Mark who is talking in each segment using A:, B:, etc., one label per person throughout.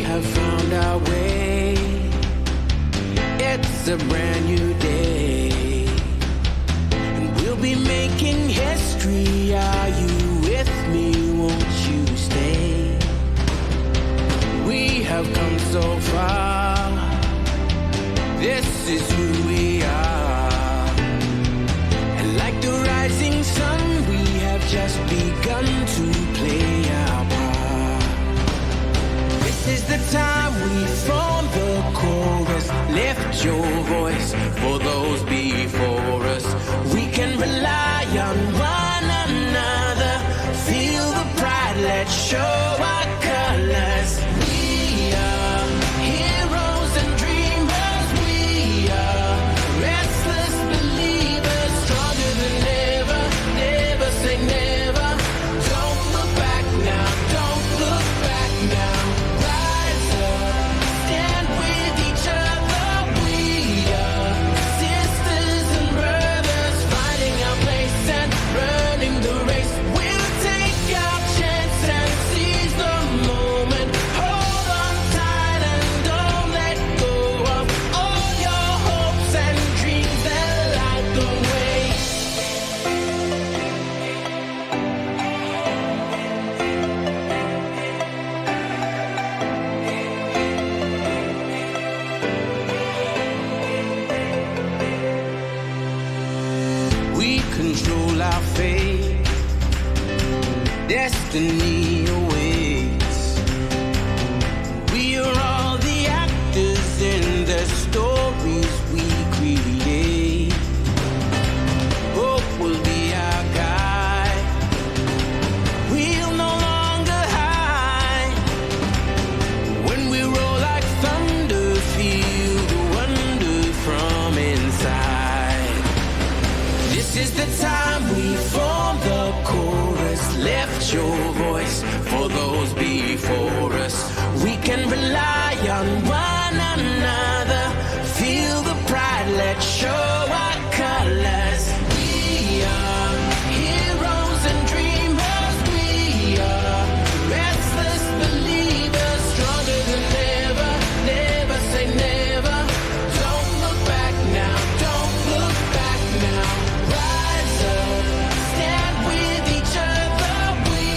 A: have found our way. It's a brand new day, and we'll be making history. Are you with me? Won't you stay? We have come so far. This is who we are. And like the rising sun, we have just begun to play our part. This is the time we form the chorus. Lift your voice for those before us. We can rely on one another. Feel the pride, let's show our colors. We are heroes and dreamers. We are restless believers, stronger than ever. Never say never. Don't look back now, don't look back now. Rise up, stand with each other. We are sisters and brothers, fighting our place and running the race. We'll take our chance and seize the moment. Hold on tight and don't let go of all your hopes and dreams that light the way. We control our fate. Destiny awaits. We are all the actors in the stories we create. Hope will be our guide. We'll no longer hide. When we roll like thunder, feel the wonder from inside. This is the time we form the chorus. Lift your voice for those before us. We can rely on one another. Feel the pride, let's show our colors. We are heroes and dreamers. We are restless believers, stronger than ever. Never say never. Don't look back now, don't look back now. Rise up, stand with each other. We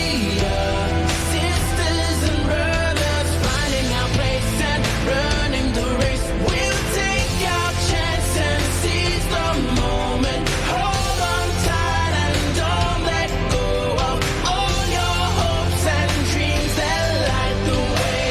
A: are sisters and brothers, finding our place and running the race. We'll take our chance and seize the moment. Hold on tight and don't let go of all your hopes and dreams that light the way.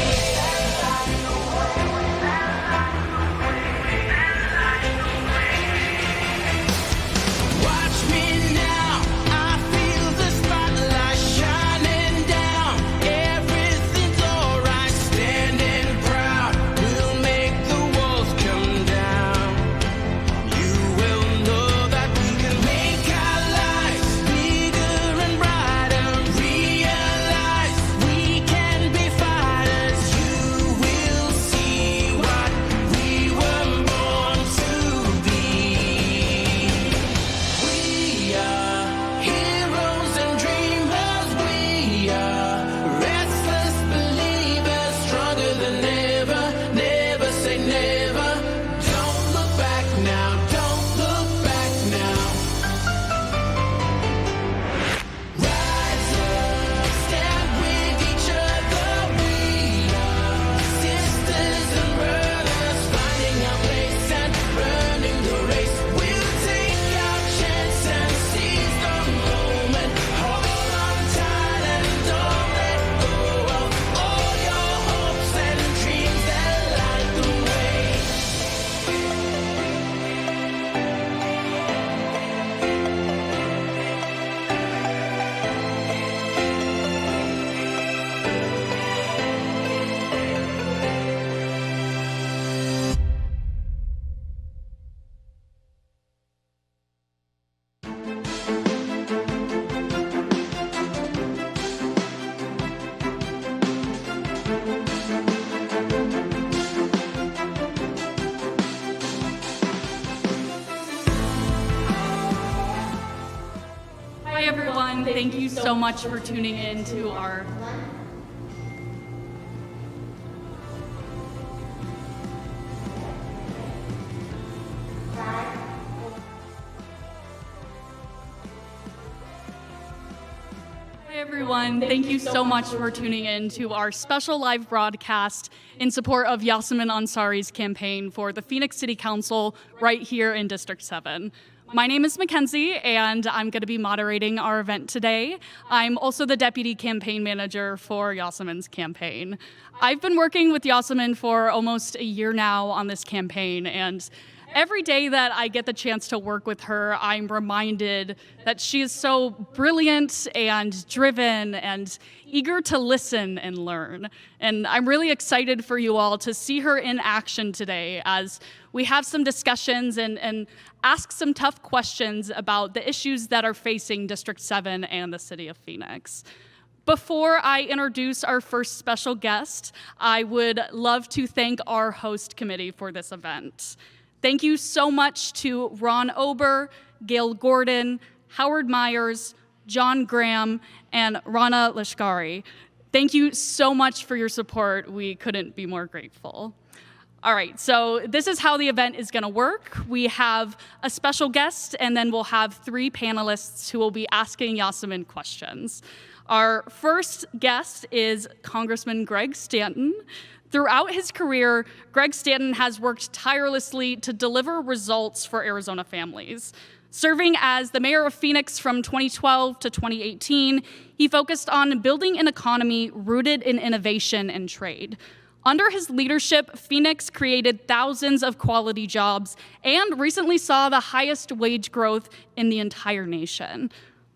A: Watch me now, I feel the spotlight shining down. Everything's alright, standing proud. We'll make the walls come down. You will know that we can make our lives bigger and brighter. Realize we can be fighters. You will see what we were born to be. We are heroes and dreamers. We are restless believers, stronger than ever. Never say never. Don't look back now, don't look back now. Rise up, stand with each other. We are sisters and brothers, finding our place and running the race. We'll take our chance and seize the moment. Hold on tight and don't let go of all your hopes and dreams that light the way.
B: Hi everyone, thank you so much for tuning in to our everyone. Thank you so much for tuning in to our special live broadcast in support of Yasamin Ansari's campaign for the Phoenix City Council right here in District 7. My name is Mackenzie, and I'm going to be moderating our event today. I'm also the Deputy Campaign Manager for Yasamin's campaign. I've been working with Yasamin for almost a year now on this campaign, and every day that I get the chance to work with her, I'm reminded that she is so brilliant and driven and eager to listen and learn. And I'm really excited for you all to see her in action today as we have some discussions and ask some tough questions about the issues that are facing District 7 and the city of Phoenix. Before I introduce our first special guest, I would love to thank our host committee for this event. Thank you so much to Ron Ober, Gail Gordon, Howard Myers, John Graham, and Rana Lashkari. Thank you so much for your support. We couldn't be more grateful. All right, so this is how the event is gonna work. We have a special guest, and then we'll have 3 panelists who will be asking Yasamin questions. Our first guest is Congressman Greg Stanton. Throughout his career, Greg Stanton has worked tirelessly to deliver results for Arizona families. Serving as the mayor of Phoenix from 2012 to 2018, he focused on building an economy rooted in innovation and trade. Under his leadership, Phoenix created thousands of quality jobs and recently saw the highest wage growth in the entire nation.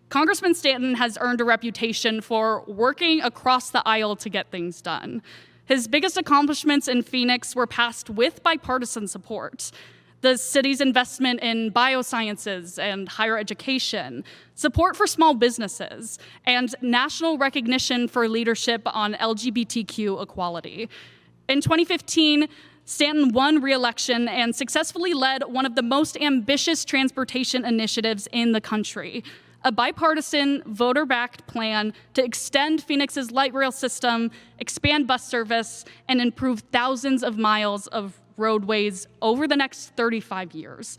B: Congressman Stanton has earned a reputation for working across the aisle to get things done. His biggest accomplishments in Phoenix were passed with bipartisan support. The city's investment in biosciences and higher education, support for small businesses, and national recognition for leadership on LGBTQ equality. In 2015, Stanton won re-election and successfully led one of the most ambitious transportation initiatives in the country, a bipartisan, voter-backed plan to extend Phoenix's light rail system, expand bus service, and improve thousands of miles of roadways over the next 35 years.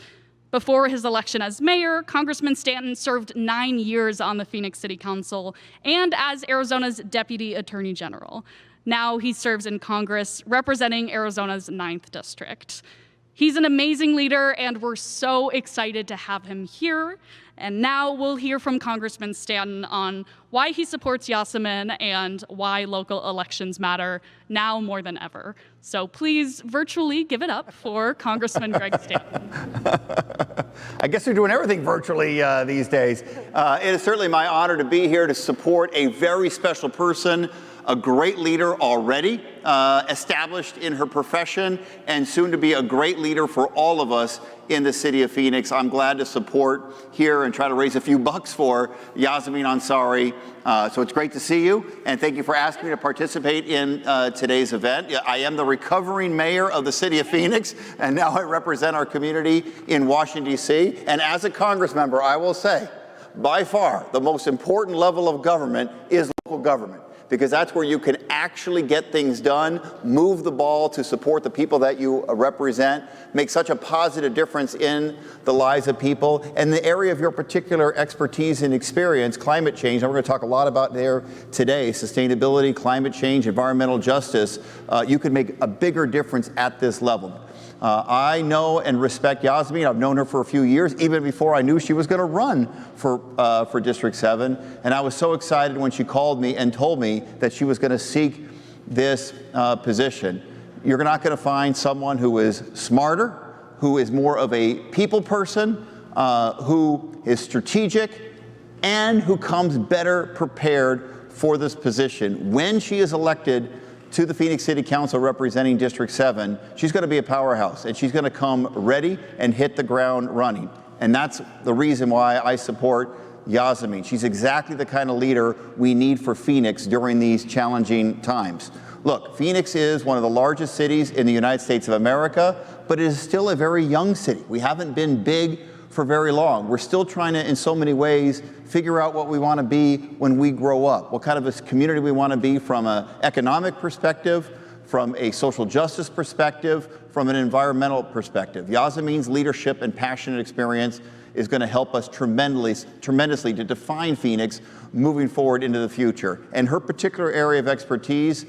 B: Before his election as mayor, Congressman Stanton served 9 years on the Phoenix City Council and as Arizona's Deputy Attorney General. Now he serves in Congress representing Arizona's 9th District. He's an amazing leader, and we're so excited to have him here. And now we'll hear from Congressman Stanton on why he supports Yasamin and why local elections matter now more than ever. So please virtually give it up for Congressman Greg Stanton.
C: I guess we're doing everything virtually these days. It is certainly my honor to be here to support a very special person, a great leader already, established in her profession, and soon to be a great leader for all of us in the city of Phoenix. I'm glad to support here and try to raise a few bucks for Yasamin Ansari. So it's great to see you, and thank you for asking me to participate in today's event. I am the recovering mayor of the city of Phoenix, and now I represent our community in Washington, D.C. And as a Congress member, I will say, by far, the most important level of government is local government, because that's where you can actually get things done, move the ball to support the people that you represent, make such a positive difference in the lives of people. And the area of your particular expertise and experience, climate change, and we're going to talk a lot about there today, sustainability, climate change, environmental justice, you can make a bigger difference at this level. I know and respect Yasamin. I've known her for a few years, even before I knew she was going to run for District 7. And I was so excited when she called me and told me that she was going to seek this position. You're not going to find someone who is smarter, who is more of a people person, who is strategic, and who comes better prepared for this position. When she is elected to the Phoenix City Council representing District 7, she's going to be a powerhouse, and she's going to come ready and hit the ground running. And that's the reason why I support Yasamin. She's exactly the kind of leader we need for Phoenix during these challenging times. Look, Phoenix is one of the largest cities in the United States of America, but it is still a very young city. We haven't been big for very long. We're still trying to, in so many ways, figure out what we want to be when we grow up, what kind of a community we want to be from an economic perspective, from a social justice perspective, from an environmental perspective. Yasamin's leadership and passionate experience is going to help us tremendously to define Phoenix moving forward into the future. And her particular area of expertise,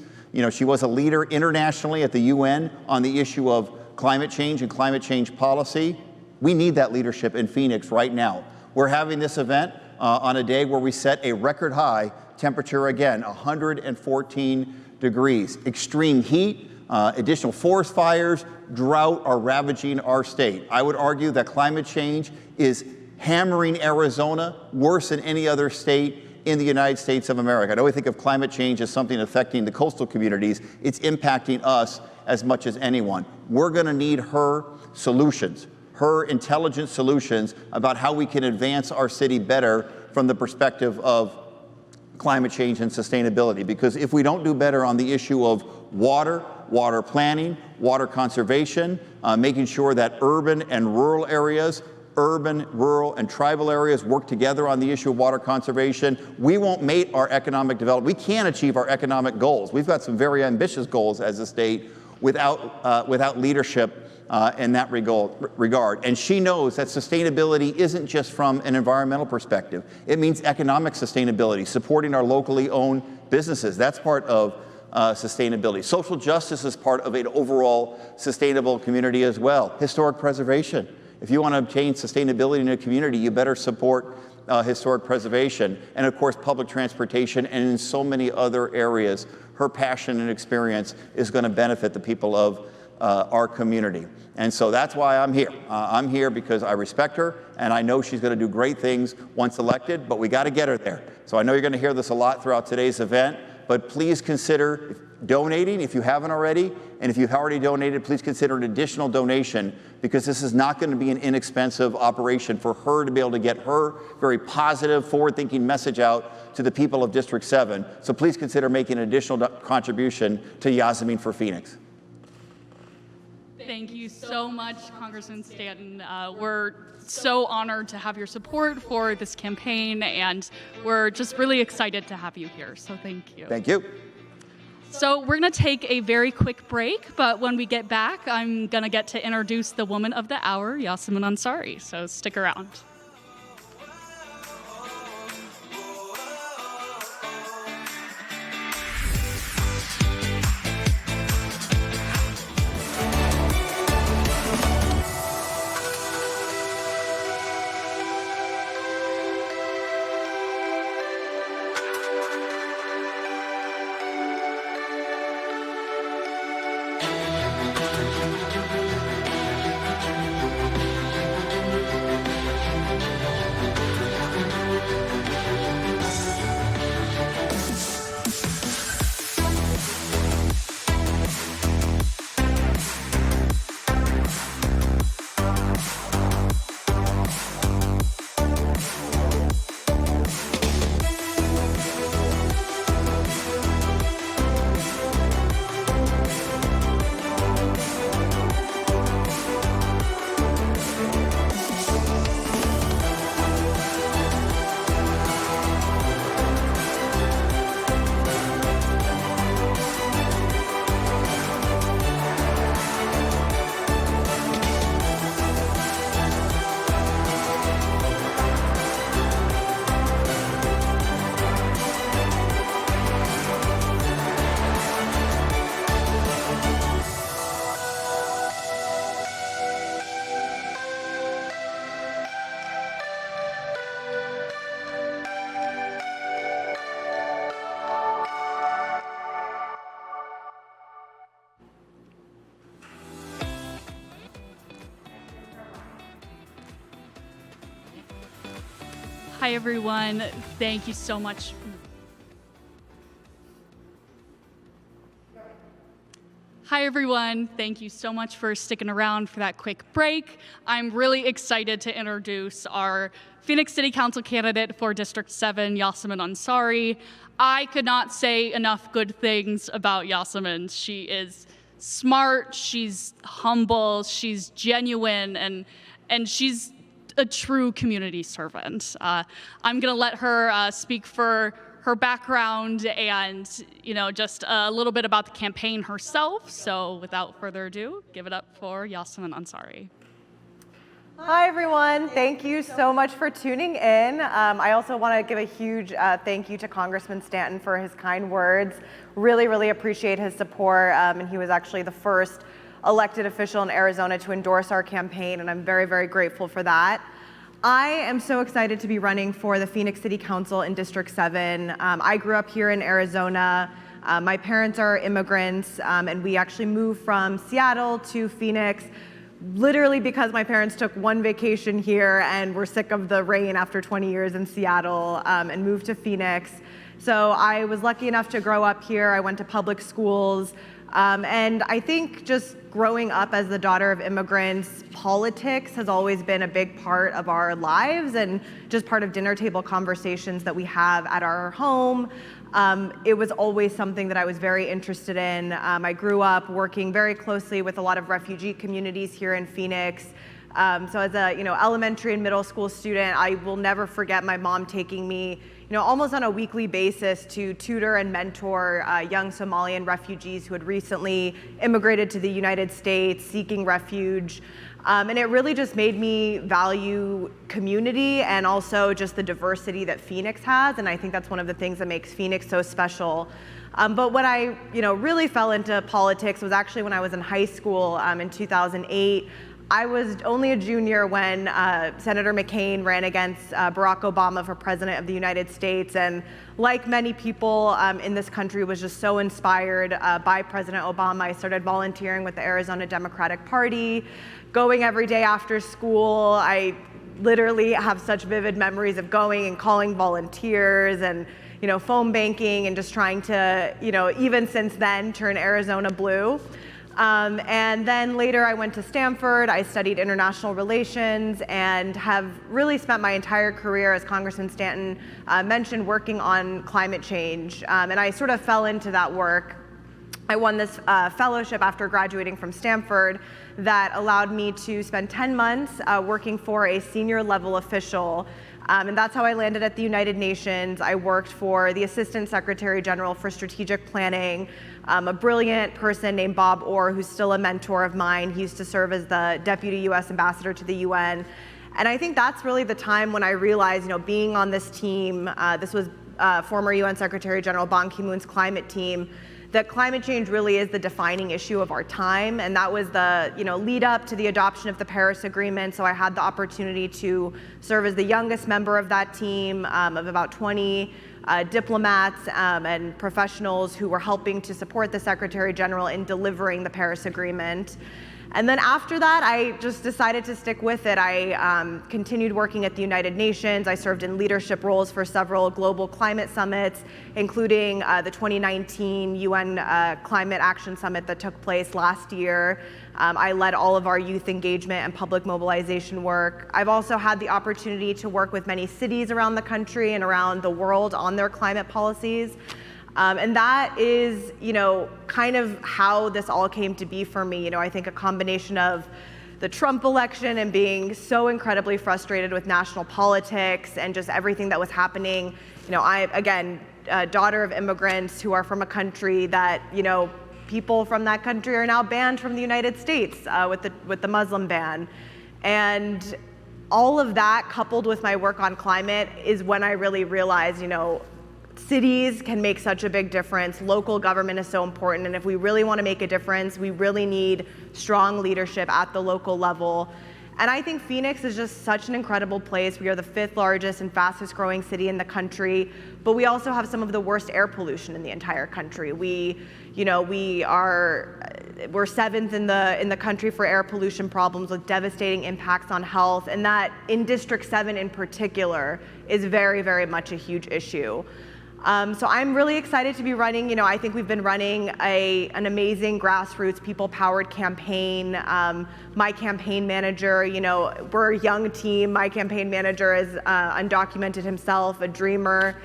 C: she was a leader internationally at the UN on the issue of climate change and climate change policy. We need that leadership in Phoenix right now. We're having this event on a day where we set a record high temperature again, 114 degrees. Extreme heat, additional forest fires, drought are ravaging our state. I would argue that climate change is hammering Arizona worse than any other state in the United States of America. I know we think of climate change as something affecting the coastal communities. It's impacting us as much as anyone. We're going to need her solutions, her intelligent solutions about how we can advance our city better from the perspective of climate change and sustainability. Because if we don't do better on the issue of water planning, water conservation, making sure that urban, rural, and tribal areas work together on the issue of water conservation, we won't make our economic development. We can't achieve our economic goals. We've got some very ambitious goals as a state without leadership in that regard. And she knows that sustainability isn't just from an environmental perspective. It means economic sustainability, supporting our locally owned businesses. That's part of sustainability. Social justice is part of an overall sustainable community as well. Historic preservation. If you want to obtain sustainability in a community, you better support historic preservation. And of course, public transportation, and in so many other areas, her passion and experience is going to benefit the people of our community. And so that's why I'm here. I'm here because I respect her, and I know she's going to do great things once elected, but we got to get her there. So I know you're going to hear this a lot throughout today's event, but please consider donating if you haven't already, and if you've already donated, please consider an additional donation, because this is not going to be an inexpensive operation for her to be able to get her very positive, forward-thinking message out to the people of District 7. So please consider making an additional contribution to Yasamin for Phoenix.
B: Thank you so much, Congressman Stanton. We're so honored to have your support for this campaign, and we're just really excited to have you here. So thank you.
C: Thank you.
B: So we're going to take a very quick break, but when we get back, I'm going to get to introduce the woman of the hour, Yasamin Ansari. So stick around. Hi, everyone. Thank you so much. Hi, everyone. Thank you so much for sticking around for that quick break. I'm really excited to introduce our Phoenix City Council candidate for District 7, Yasamin Ansari. I could not say enough good things about Yasamin. She is smart, she's humble, she's genuine, and she's a true community servant. I'm going to let her speak for her background and, just a little bit about the campaign herself. So without further ado, give it up for Yasamin Ansari.
D: Hi, everyone. Thank you so much for tuning in. I also want to give a huge thank you to Congressman Stanton for his kind words. Really, really appreciate his support. And he was actually the first elected official in Arizona to endorse our campaign, and I'm very, very grateful for that. I am so excited to be running for the Phoenix City Council in District 7. I grew up here in Arizona. My parents are immigrants, and we actually moved from Seattle to Phoenix literally because my parents took one vacation here and were sick of the rain after 20 years in Seattle, and moved to Phoenix. So I was lucky enough to grow up here. I went to public schools. And I think just growing up as the daughter of immigrants, politics has always been a big part of our lives and just part of dinner table conversations that we have at our home. It was always something that I was very interested in. I grew up working very closely with a lot of refugee communities here in Phoenix. So as a elementary and middle school student, I will never forget my mom taking me almost on a weekly basis to tutor and mentor young Somalian refugees who had recently immigrated to the United States seeking refuge. And it really just made me value community and also just the diversity that Phoenix has. And I think that's one of the things that makes Phoenix so special. But when I really fell into politics was actually when I was in high school in 2008. I was only a junior when Senator McCain ran against Barack Obama for President of the United States. And like many people in this country, was just so inspired by President Obama. I started volunteering with the Arizona Democratic Party, going every day after school. I literally have such vivid memories of going and calling volunteers and phone banking and just trying to, even since then, turn Arizona blue. And then later I went to Stanford. I studied international relations and have really spent my entire career, as Congressman Stanton mentioned, working on climate change. And I sort of fell into that work. I won this fellowship after graduating from Stanford that allowed me to spend 10 months working for a senior level official. And that's how I landed at the United Nations. I worked for the Assistant Secretary General for Strategic Planning, a brilliant person named Bob Orr, who's still a mentor of mine. He used to serve as the Deputy U.S. Ambassador to the UN. And I think that's really the time when I realized, being on this team, this was former UN Secretary General Ban Ki-moon's climate team, that climate change really is the defining issue of our time. And that was the lead up to the adoption of the Paris Agreement. So I had the opportunity to serve as the youngest member of that team of about 20 diplomats and professionals who were helping to support the Secretary General in delivering the Paris Agreement. And then after that, I just decided to stick with it. I continued working at the United Nations. I served in leadership roles for several global climate summits, including the 2019 UN Climate Action Summit that took place last year. I led all of our youth engagement and public mobilization work. I've also had the opportunity to work with many cities around the country and around the world on their climate policies. And that is, kind of how this all came to be for me. I think a combination of the Trump election and being so incredibly frustrated with national politics and just everything that was happening. I, again, a daughter of immigrants who are from a country that, people from that country are now banned from the United States with the Muslim ban. And all of that coupled with my work on climate is when I really realized, cities can make such a big difference. Local government is so important. And if we really want to make a difference, we really need strong leadership at the local level. And I think Phoenix is just such an incredible place. We are the 5th largest and fastest growing city in the country, but we also have some of the worst air pollution in the entire country. We're 7th in the country for air pollution problems with devastating impacts on health. And that in District 7 in particular is very, very much a huge issue. So I'm really excited to be running. I think we've been running an amazing grassroots, people-powered campaign. My campaign manager, we're a young team. My campaign manager is undocumented himself, a dreamer.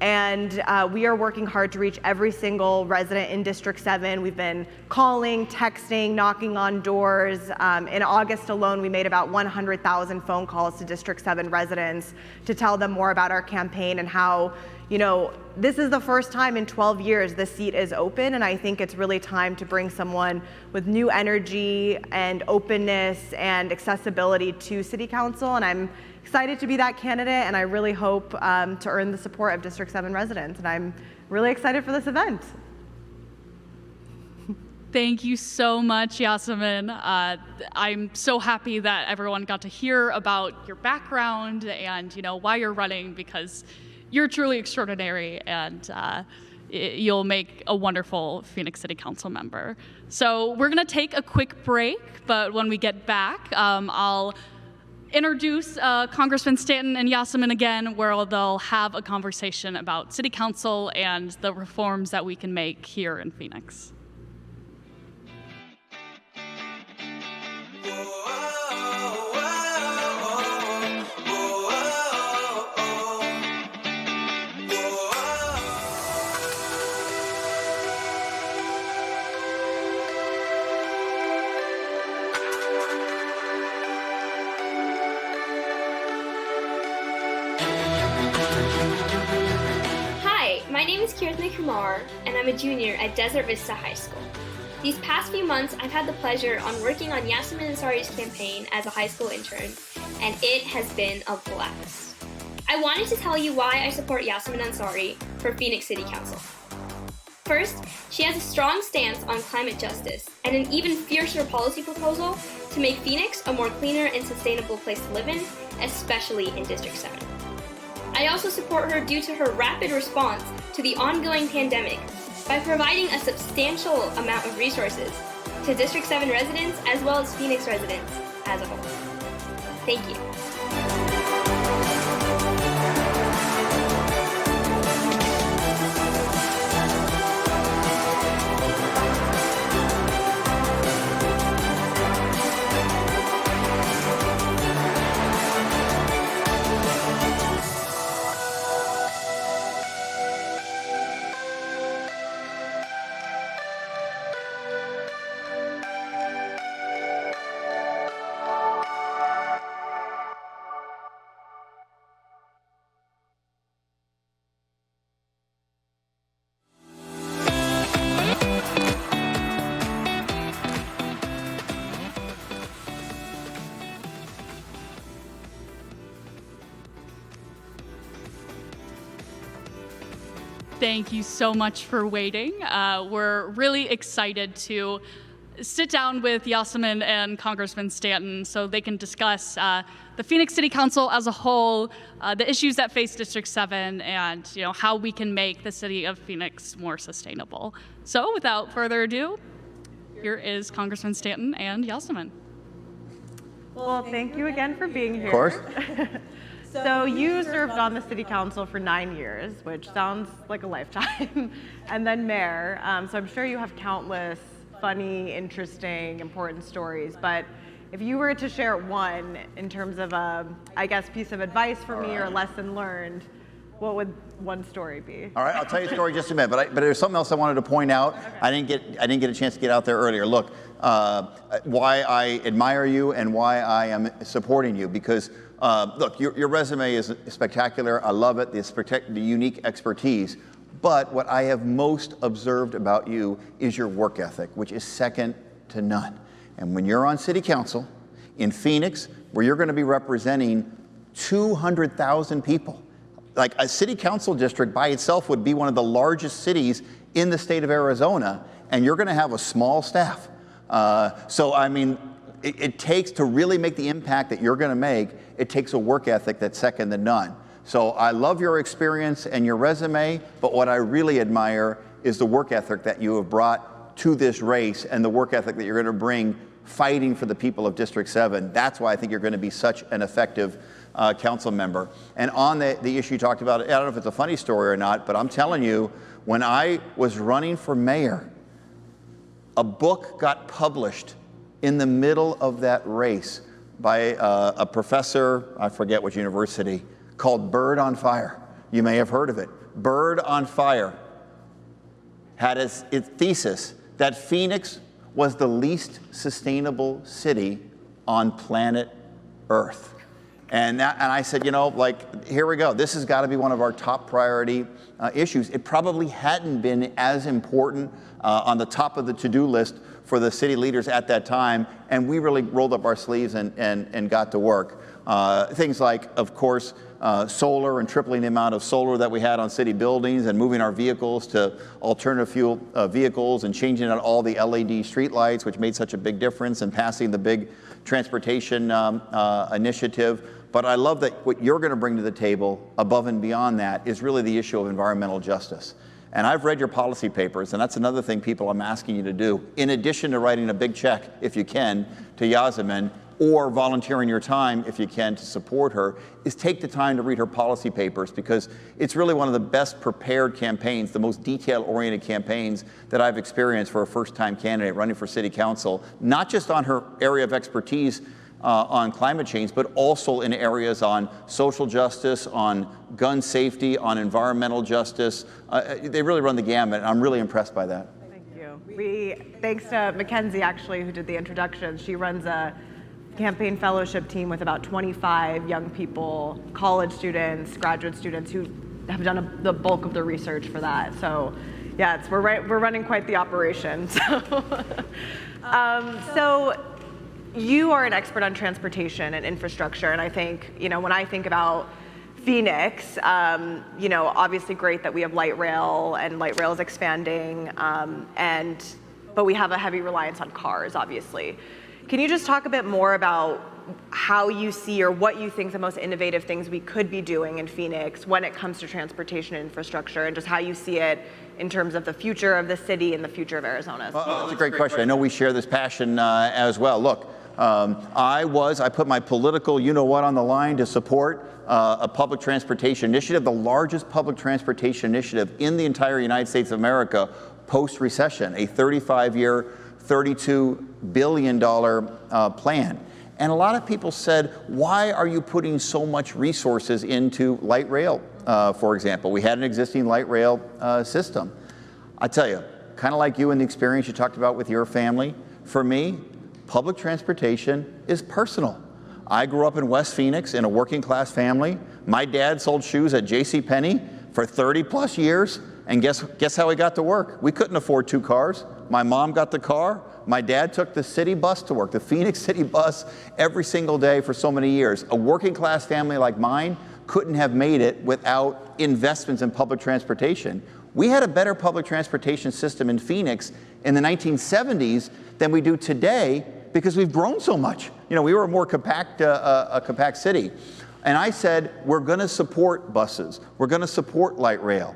D: And we are working hard to reach every single resident in District 7. We've been calling, texting, knocking on doors. In August alone, we made about 100,000 phone calls to District 7 residents to tell them more about our campaign and how, you know, this is the first time in 12 years this seat is open, and I think it's really time to bring someone with new energy and openness and accessibility to City Council, and I'm excited to be that candidate, and I really hope to earn the support of District 7 residents, and I'm really excited for this event.
B: Thank you so much, Yasamin. I'm so happy that everyone got to hear about your background and, you know, why you're running, because you're truly extraordinary, and you'll make a wonderful Phoenix City Council member. So we're gonna take a quick break, but when we get back, I'll introduce Congressman Stanton and Yasamin again, where they'll have a conversation about City Council and the reforms that we can make here in Phoenix.
E: My name is Kirthney Kumar, and I'm a junior at Desert Vista High School. These past few months, I've had the pleasure on working on Yasamin Ansari's campaign as a high school intern, and it has been a blast. I wanted to tell you why I support Yasamin Ansari for Phoenix City Council. First, she has a strong stance on climate justice and an even fiercer policy proposal to make Phoenix a more cleaner and sustainable place to live in, especially in District 7. I also support her due to her rapid response to the ongoing pandemic by providing a substantial amount of resources to District 7 residents as well as Phoenix residents as a whole. Thank you.
B: Thank you so much for waiting. We're really excited to sit down with Yasamin and Congressman Stanton so they can discuss the Phoenix City Council as a whole, the issues that face District 7, and how we can make the city of Phoenix more sustainable. So without further ado, here is Congressman Stanton and Yasamin.
D: Well, thank you again for being here.
C: Of course.
D: So you served on the City Council for 9 years, which sounds like a lifetime, and then mayor. So I'm sure you have countless funny, interesting, important stories. But if you were to share one in terms of a, I guess, piece of advice for me or lesson learned, what would one story be?
C: All right, I'll tell you a story in just a minute, but there's something else I wanted to point out. Okay. I didn't get a chance to get out there earlier. Look, why I admire you and why I am supporting you, because look, your resume is spectacular. I love it, the unique expertise. But what I have most observed about you is your work ethic, which is second to none. And when you're on City Council in Phoenix, where you're going to be representing 200,000 people, like a City Council district by itself would be one of the largest cities in the state of Arizona, and you're going to have a small staff. So, I mean, it takes to really make the impact that you're going to make, it takes a work ethic that's second to none. So I love your experience and your resume, but what I really admire is the work ethic that you have brought to this race and the work ethic that you're going to bring fighting for the people of District 7. That's why I think you're going to be such an effective council member. And on the issue you talked about, I don't know if it's a funny story or not, but I'm telling you, when I was running for mayor, a book got published in the middle of that race by a professor, I forget which university, called Bird on Fire. You may have heard of it. Bird on Fire had its thesis that Phoenix was the least sustainable city on planet Earth. And I said, you know, like, here we go. This has got to be one of our top priority issues. It probably hadn't been as important on the top of the to-do list for the city leaders at that time, and we really rolled up our sleeves and got to work. Things like, of course, solar and tripling the amount of solar that we had on city buildings and moving our vehicles to alternative fuel vehicles and changing out all the LED streetlights, which made such a big difference, and passing the big transportation initiative. But I love that what you're going to bring to the table above and beyond that is really the issue of environmental justice. And I've read your policy papers, and that's another thing, people, I'm asking you to do. In addition to writing a big check, if you can, to Yasamin, or volunteering your time, if you can, to support her, is take the time to read her policy papers, because it's really one of the best prepared campaigns, the most detail-oriented campaigns that I've experienced for a first-time candidate running for city council, not just on her area of expertise on climate change, but also in areas on social justice, on gun safety, on environmental justice. They really run the gamut, and I'm really impressed by that.
D: Thank you. Thanks to Mackenzie, actually, who did the introduction. She runs a campaign fellowship team with about 25 young people, college students, graduate students, who have done the bulk of the research for that. So, yeah, we're running quite the operation. So you are an expert on transportation and infrastructure, and I think, you know, when I think about Phoenix, you know, obviously great that we have light rail, and light rail is expanding, but we have a heavy reliance on cars, obviously. Can you just talk a bit more about how you see, or what you think the most innovative things we could be doing in Phoenix when it comes to transportation infrastructure, and just how you see it in terms of the future of the city and the future of Arizona?
C: That's a great question. I know we share this passion as well. Look, I put my political you-know-what on the line to support a public transportation initiative, the largest public transportation initiative in the entire United States of America post-recession, a 35-year, $32 billion plan. And a lot of people said, why are you putting so much resources into light rail, for example? We had an existing light rail system. I tell you, kind of like you and the experience you talked about with your family, for me, public transportation is personal. I grew up in West Phoenix in a working class family. My dad sold shoes at JCPenney for 30 plus years, and guess how he got to work? We couldn't afford 2 cars. My mom got the car. My dad took the city bus to work, the Phoenix City bus, every single day for so many years. A working class family like mine couldn't have made it without investments in public transportation. We had a better public transportation system in Phoenix in the 1970s than we do today, because we've grown so much. You know, we were a more compact city. And I said, we're going to support buses. We're going to support light rail.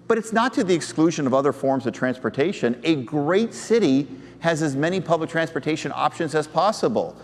C: But it's not to the exclusion of other forms of transportation. A great city has as many public transportation options as possible.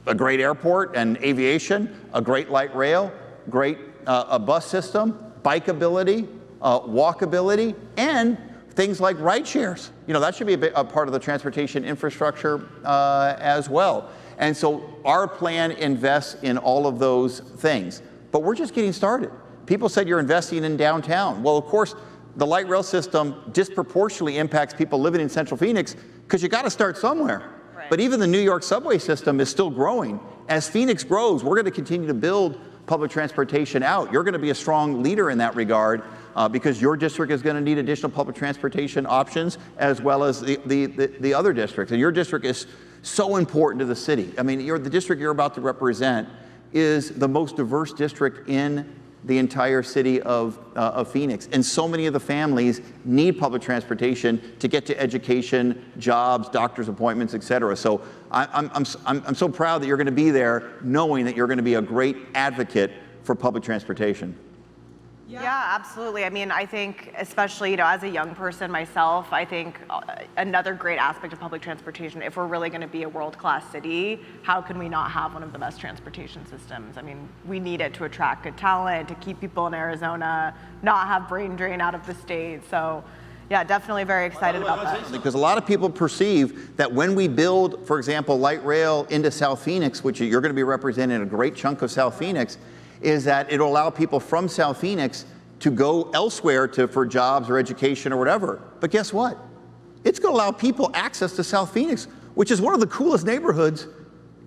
C: A great airport and aviation, a great light rail, great a bus system, bikeability, walkability, and things like ride shares. You know, that should be a part of the transportation infrastructure as well. And so our plan invests in all of those things. But we're just getting started. People said you're investing in downtown. Well, of course, the light rail system disproportionately impacts people living in Central Phoenix, because you got to start somewhere. Right. But even the New York subway system is still growing. As Phoenix grows, we're going to continue to build public transportation out. You're going to be a strong leader in that regard, because your district is going to need additional public transportation options, as well as the other districts. And your district is so important to the city. I mean, the district you're about to represent is the most diverse district in the entire city of Phoenix. And so many of the families need public transportation to get to education, jobs, doctor's appointments, et cetera. So I'm so proud that you're going to be there, knowing that you're going to be a great advocate for public transportation.
D: Yeah, absolutely. I mean, I think, especially, you know, as a young person myself, I think another great aspect of public transportation, if we're really going to be a world-class city, how can we not have one of the best transportation systems? I mean, we need it to attract good talent, to keep people in Arizona, not have brain drain out of the state. So, yeah, definitely very excited about that.
C: Because a lot of people perceive that when we build, for example, light rail into South Phoenix, which you're going to be representing a great chunk of South Phoenix, is that it'll allow people from South Phoenix to go elsewhere for jobs or education or whatever. But guess what? It's going to allow people access to South Phoenix, which is one of the coolest neighborhoods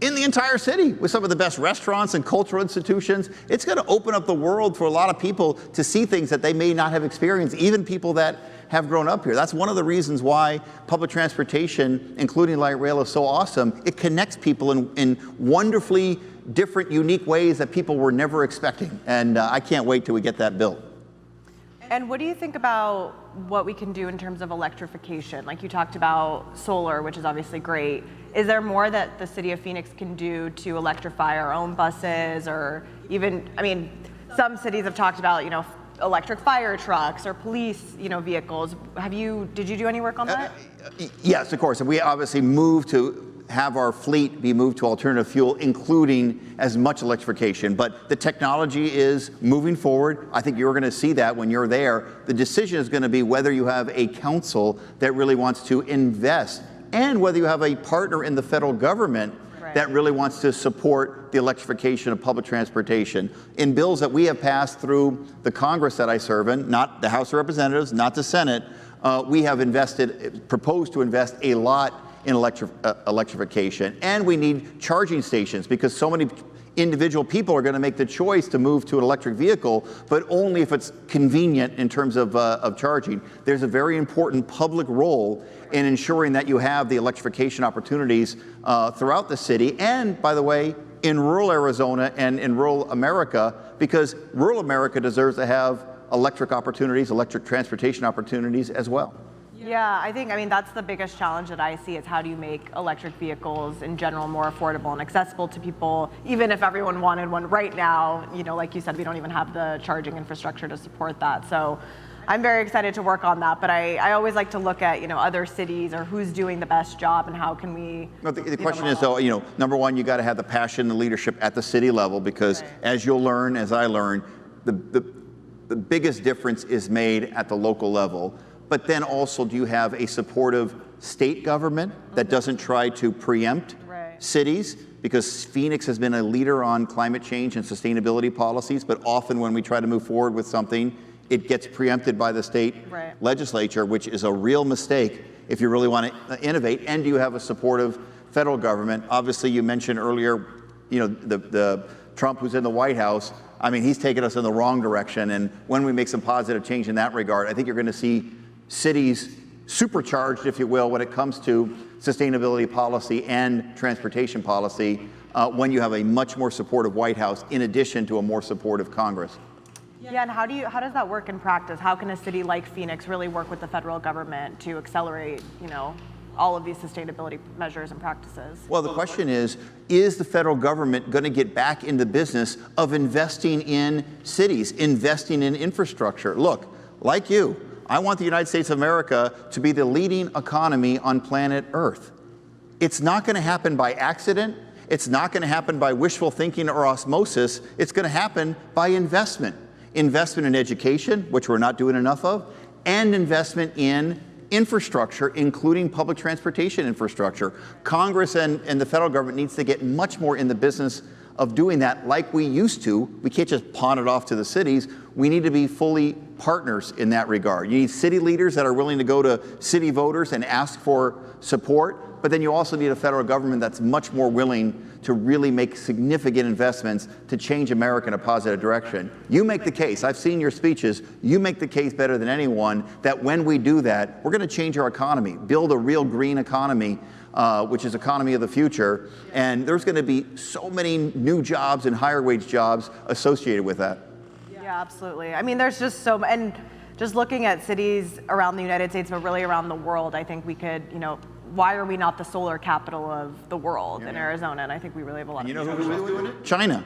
C: in the entire city, with some of the best restaurants and cultural institutions. It's going to open up the world for a lot of people to see things that they may not have experienced, even people that have grown up here. That's one of the reasons why public transportation, including light rail, is so awesome. It connects people in wonderfully different, unique ways that people were never expecting. And I can't wait till we get that built.
D: And what do you think about what we can do in terms of electrification? Like you talked about solar, which is obviously great. Is there more that the city of Phoenix can do to electrify our own buses, or even, I mean, some cities have talked about, electric fire trucks or police, vehicles. Did you do any work on that?
C: Yes, of course. And we obviously moved to have our fleet be moved to alternative fuel, including as much electrification. But the technology is moving forward. I think you're going to see that when you're there. The decision is going to be whether you have a council that really wants to invest, and whether you have a partner in the federal government that really wants to support the electrification of public transportation. In bills that we have passed through the Congress that I serve in, not the House of Representatives, not the Senate, we have proposed to invest a lot in electrification. And we need charging stations, because so many individual people are going to make the choice to move to an electric vehicle, but only if it's convenient in terms of charging. There's a very important public role in ensuring that you have the electrification opportunities throughout the city, and, by the way, in rural Arizona and in rural America, because rural America deserves to have electric opportunities, electric transportation opportunities as well.
D: Yeah, I mean, that's the biggest challenge that I see, is how do you make electric vehicles in general more affordable and accessible to people, even if everyone wanted one right now. Like you said, we don't even have the charging infrastructure to support that. So I'm very excited to work on that, but I always like to look at, other cities, or who's doing the best job and how can we.
C: No, the question is, though, number one, you got to have the passion, the leadership at the city level, because as you'll learn, as I learned, the biggest difference is made at the local level. But then also, do you have a supportive state government that doesn't try to preempt cities? Because Phoenix has been a leader on climate change and sustainability policies, but often when we try to move forward with something, it gets preempted by the state legislature, which is a real mistake if you really want to innovate. And do you have a supportive federal government? Obviously, you mentioned earlier, the Trump who's in the White House. I mean, he's taken us in the wrong direction. And when we make some positive change in that regard, I think you're going to see cities supercharged, if you will, when it comes to sustainability policy and transportation policy, when you have a much more supportive White House in addition to a more supportive Congress.
D: Yeah, and how does that work in practice? How can a city like Phoenix really work with the federal government to accelerate, all of these sustainability measures and practices?
C: Well, the question is the federal government going to get back in the business of investing in cities, investing in infrastructure? Look, like you, I want the United States of America to be the leading economy on planet Earth. It's not going to happen by accident. It's not going to happen by wishful thinking or osmosis. It's going to happen by investment. Investment in education, which we're not doing enough of, and investment in infrastructure, including public transportation infrastructure. Congress and the federal government needs to get much more in the business of doing that like we used to. We can't just pawn it off to the cities. We need to be fully partners in that regard. You need city leaders that are willing to go to city voters and ask for support, but then you also need a federal government that's much more willing to really make significant investments to change America in a positive direction. You make the case. I've seen your speeches. You make the case better than anyone that when we do that, we're going to change our economy, build a real green economy, which is economy of the future. And there's going to be so many new jobs and higher wage jobs associated with that.
D: Yeah, absolutely. I mean, there's just and just looking at cities around the United States, but really around the world, I think we could, why are we not the solar capital of the world in Arizona? And I think we really have a lot of.
C: You know who's doing it? China.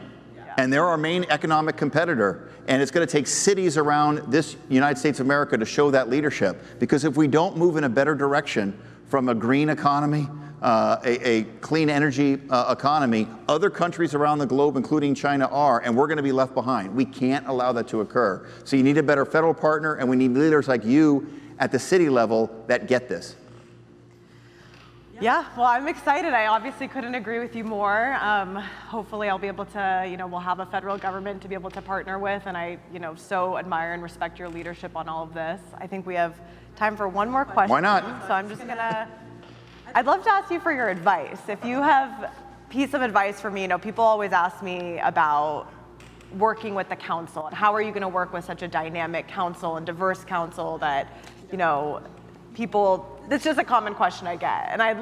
C: And they're our main economic competitor. And it's going to take cities around this United States of America to show that leadership. Because if we don't move in a better direction from a green economy, a clean energy economy, other countries around the globe, including China, are, and we're going to be left behind. We can't allow that to occur. So you need a better federal partner, and we need leaders like you at the city level that get this.
D: Yeah, well, I'm excited. I obviously couldn't agree with you more. Hopefully I'll be able to, we'll have a federal government to be able to partner with, and I, so admire and respect your leadership on all of this. I think we have time for one more question.
C: Why not?
D: So I'm just I'd love to ask you for your advice. If you have a piece of advice for me, people always ask me about working with the council, and how are you going to work with such a dynamic council and diverse council that, people, it's just a common question I get. And I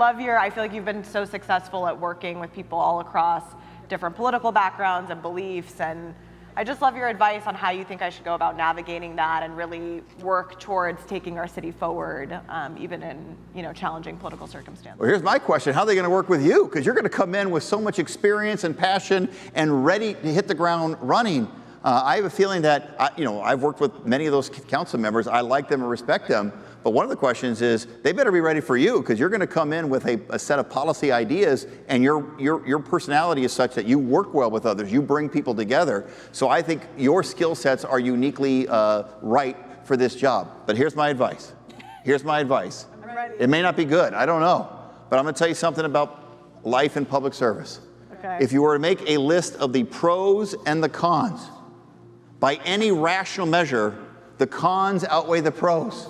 D: feel like you've been so successful at working with people all across different political backgrounds and beliefs, and I just love your advice on how you think I should go about navigating that and really work towards taking our city forward, even in, challenging political circumstances.
C: Well, here's my question. How are they going to work with you? Because you're going to come in with so much experience and passion and ready to hit the ground running. I have a feeling that, I've worked with many of those council members. I like them and respect them. But one of the questions is, they better be ready for you, because you're going to come in with a set of policy ideas, and your personality is such that you work well with others. You bring people together. So I think your skill sets are uniquely right for this job. But here's my advice. Here's my advice.
D: I'm ready.
C: It may not be good. I don't know. But I'm going to tell you something about life in public service.
D: Okay.
C: If you were to make a list of the pros and the cons, by any rational measure, the cons outweigh the pros.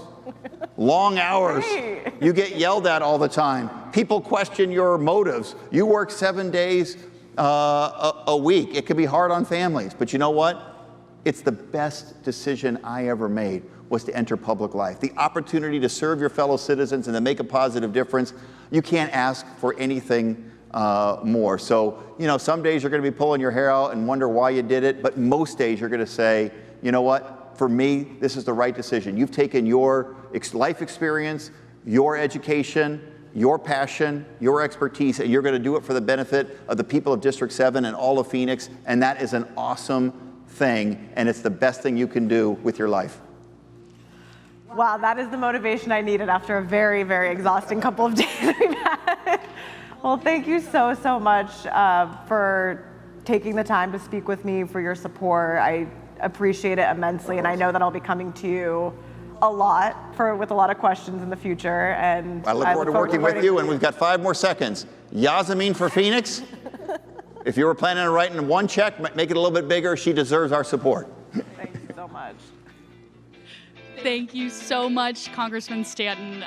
C: Long hours.
D: Great.
C: You get yelled at all the time. People question your motives. You work 7 days a week. It can be hard on families. But you know what? It's the best decision I ever made, was to enter public life. The opportunity to serve your fellow citizens and to make a positive difference. You can't ask for anything more. So, some days you're going to be pulling your hair out and wonder why you did it. But most days you're going to say, you know what? For me, this is the right decision. You've taken your life experience, your education, your passion, your expertise, and you're going to do it for the benefit of the people of District 7 and all of Phoenix, and that is an awesome thing, and it's the best thing you can do with your life.
D: Wow, that is the motivation I needed after a very, very exhausting couple of days we've had. Well, thank you so, so much for taking the time to speak with me, for your support. I appreciate it immensely, and I know that I'll be coming to you a lot with a lot of questions in the future. And
C: I look forward to working with you, and we've got 5 more seconds. Yasamin for Phoenix. If you were planning on writing one check, make it a little bit bigger. She deserves our support.
D: Thank you so much.
B: Thank you so much, Congressman Stanton.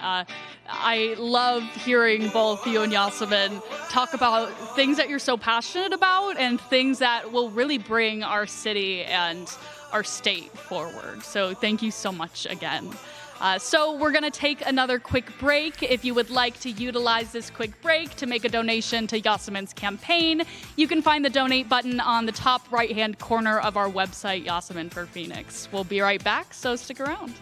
B: I love hearing both you and Yasamin talk about things that you're so passionate about and things that will really bring our city and our state forward. So thank you so much again. So we're going to take another quick break. If you would like to utilize this quick break to make a donation to Yasamin's campaign, you can find the donate button on the top right-hand corner of our website, Yasamin for Phoenix. We'll be right back, so stick around.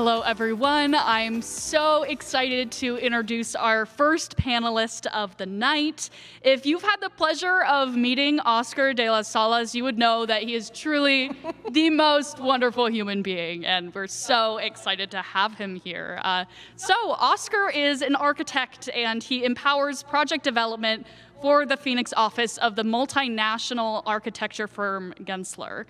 B: Hello, everyone. I'm so excited to introduce our first panelist of the night. If you've had the pleasure of meeting Oscar de las Salas, you would know that he is truly the most wonderful human being, and we're so excited to have him here. So Oscar is an architect, and he empowers project development for the Phoenix office of the multinational architecture firm Gensler.